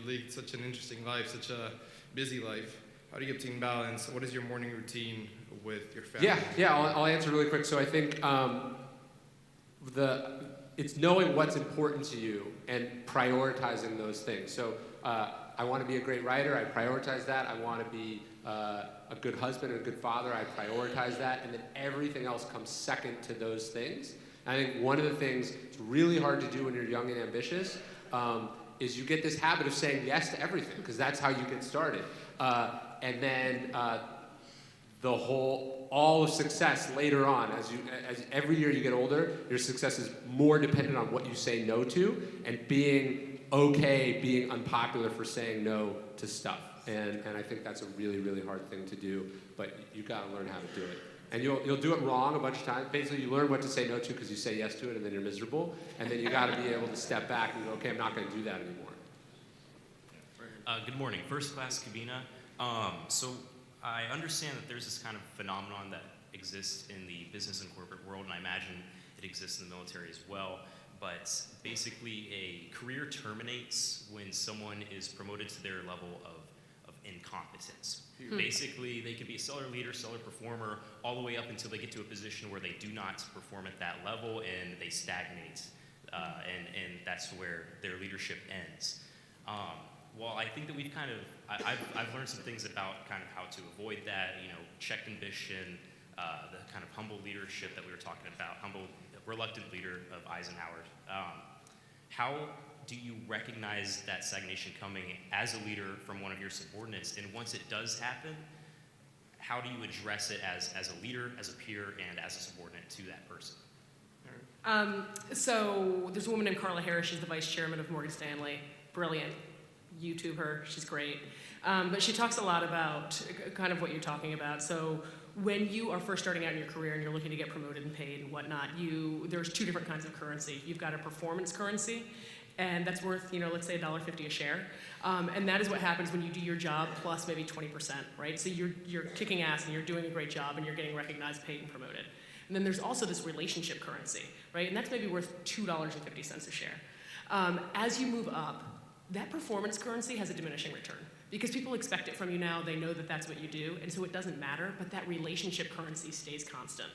lead such an interesting life, such a busy life. How do you obtain balance? What is your morning routine with your family? Yeah, I'll answer really quick. So I think it's knowing what's important to you and prioritizing those things. So I want to be a great writer. I prioritize that. I want to be a good husband and a good father. I prioritize that. And then everything else comes second to those things. And I think one of the things it's really hard to do when you're young and ambitious is you get this habit of saying yes to everything, because that's how you get started. And then all of success later on, as every year you get older, your success is more dependent on what you say no to, and being okay, being unpopular for saying no to stuff. And I think that's a really, really hard thing to do, but you got to learn how to do it. And you'll do it wrong a bunch of times. Basically, you learn what to say no to because you say yes to it, and then you're miserable. And then you got to be able to step back and go, okay, I'm not going to do that anymore. Good morning. First class Cabina. So I understand that there's this kind of phenomenon that exists in the business and corporate world, and I imagine it exists in the military as well. But basically, a career terminates when someone is promoted to their level of incompetence. Basically, they could be a seller leader, seller performer, all the way up until they get to a position where they do not perform at that level and they stagnate, and that's where their leadership ends. Well, I think that we've kind of, I've learned some things about kind of how to avoid that, check ambition, the kind of humble leadership that we were talking about, humble, reluctant leader of Eisenhower. How do you recognize that stagnation coming as a leader from one of your subordinates? And once it does happen, how do you address it as a leader, as a peer, and as a subordinate to that person? So there's a woman named Carla Harris. She's the vice chairman of Morgan Stanley. Brilliant. YouTube her. She's great. But she talks a lot about kind of what you're talking about. So when you are first starting out in your career and you're looking to get promoted and paid and whatnot, there's two different kinds of currency. You've got a performance currency, and that's worth, let's say $1.50 a share. And that is what happens when you do your job plus maybe 20%, right? So you're kicking ass and you're doing a great job and you're getting recognized, paid, and promoted. And then there's also this relationship currency, right? And that's maybe worth $2.50 a share. As you move up, that performance currency has a diminishing return because people expect it from you now. They know that that's what you do, and so it doesn't matter, but that relationship currency stays constant.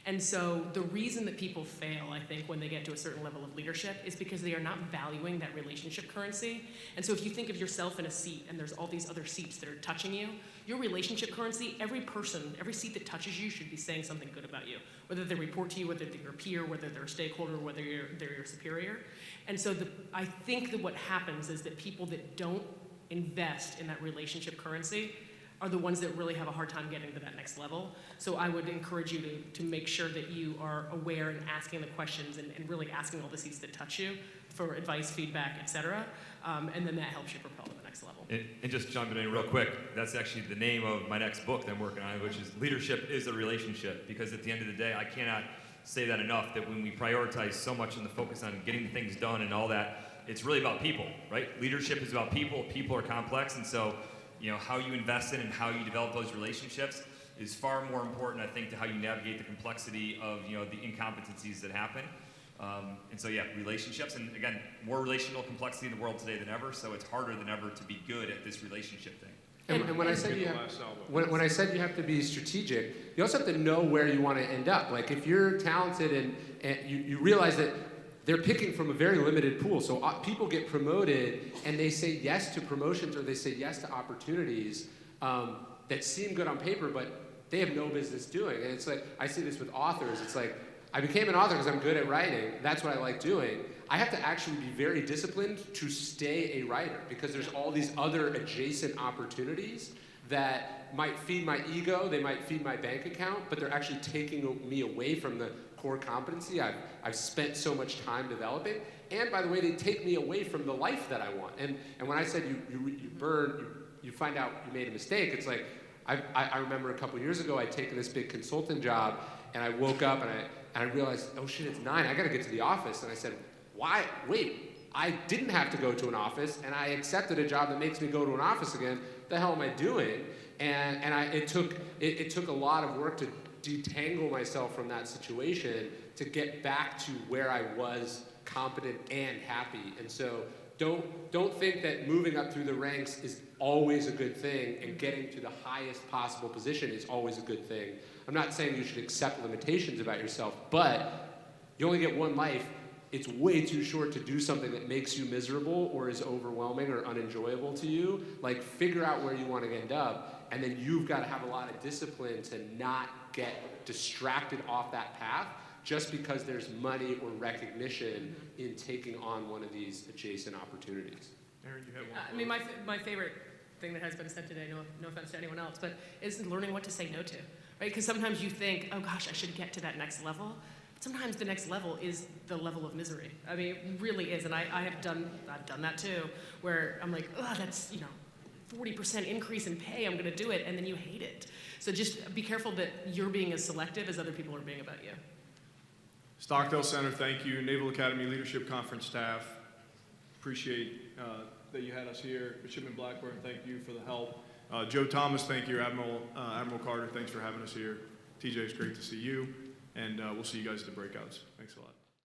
And so the reason that people fail, I think, when they get to a certain level of leadership is because they are not valuing that relationship currency. And so if you think of yourself in a seat and there's all these other seats that are touching you, your relationship currency, every person, every seat that touches you should be saying something good about you, whether they report to you, whether they're your peer, whether they're a stakeholder, whether they're your superior. And so I think that what happens is that people that don't invest in that relationship currency are the ones that really have a hard time getting to that next level. So I would encourage you to make sure that you are aware and asking the questions and really asking all the seats that touch you for advice, feedback, et cetera. And then that helps you propel to the next level. And just jumping in real quick, that's actually the name of my next book that I'm working on, which is Leadership is a Relationship. Because at the end of the day, I cannot say that enough, that when we prioritize so much in the focus on getting things done and all that, it's really about people, right? Leadership is about people. People are complex, and so how you invest in and how you develop those relationships is far more important, I think, to how you navigate the complexity of the incompetencies that happen. And so relationships, and again, more relational complexity in the world today than ever. So it's harder than ever to be good at this relationship thing. And when I said when I said you have to be strategic, you also have to know where you want to end up. Like if you're talented and you realize that they're picking from a very limited pool. So people get promoted and they say yes to promotions or they say yes to opportunities that seem good on paper, but they have no business doing. And it's like, I see this with authors. It's like, I became an author because I'm good at writing. That's what I like doing. I have to actually be very disciplined to stay a writer because there's all these other adjacent opportunities that might feed my ego, they might feed my bank account, but they're actually taking me away from the core competency I've spent so much time developing. And by the way, they take me away from the life that I want. And when I said you find out you made a mistake, it's like, I remember a couple years ago, I'd taken this big consultant job, and I woke up and I realized, oh shit, it's 9, I gotta get to the office. And I said, why, wait, I didn't have to go to an office, and I accepted a job that makes me go to an office again. What the hell am I doing? It took a lot of work to detangle myself from that situation to get back to where I was competent and happy. And so don't think that moving up through the ranks is always a good thing and getting to the highest possible position is always a good thing. I'm not saying you should accept limitations about yourself, but you only get one life. It's way too short to do something that makes you miserable or is overwhelming or unenjoyable to you. Like, figure out where you want to end up, and then you've got to have a lot of discipline to not get distracted off that path just because there's money or recognition in taking on one of these adjacent opportunities. Erin, you have one. I mean, my favorite thing that has been said today, no offense to anyone else, but is learning what to say no to, right? Because sometimes you think, oh gosh, I should get to that next level. But sometimes the next level is the level of misery. I mean, it really is, and I've done that too, where I'm like, oh, that's 40% increase in pay, I'm gonna do it, and then you hate it. So just be careful that you're being as selective as other people are being about you. Stockdale Center, thank you. Naval Academy Leadership Conference staff, appreciate that you had us here. Midshipman Blackburn, thank you for the help. Joe Thomas, thank you. Admiral Carter, thanks for having us here. TJ, it's great to see you, and we'll see you guys at the breakouts. Thanks a lot.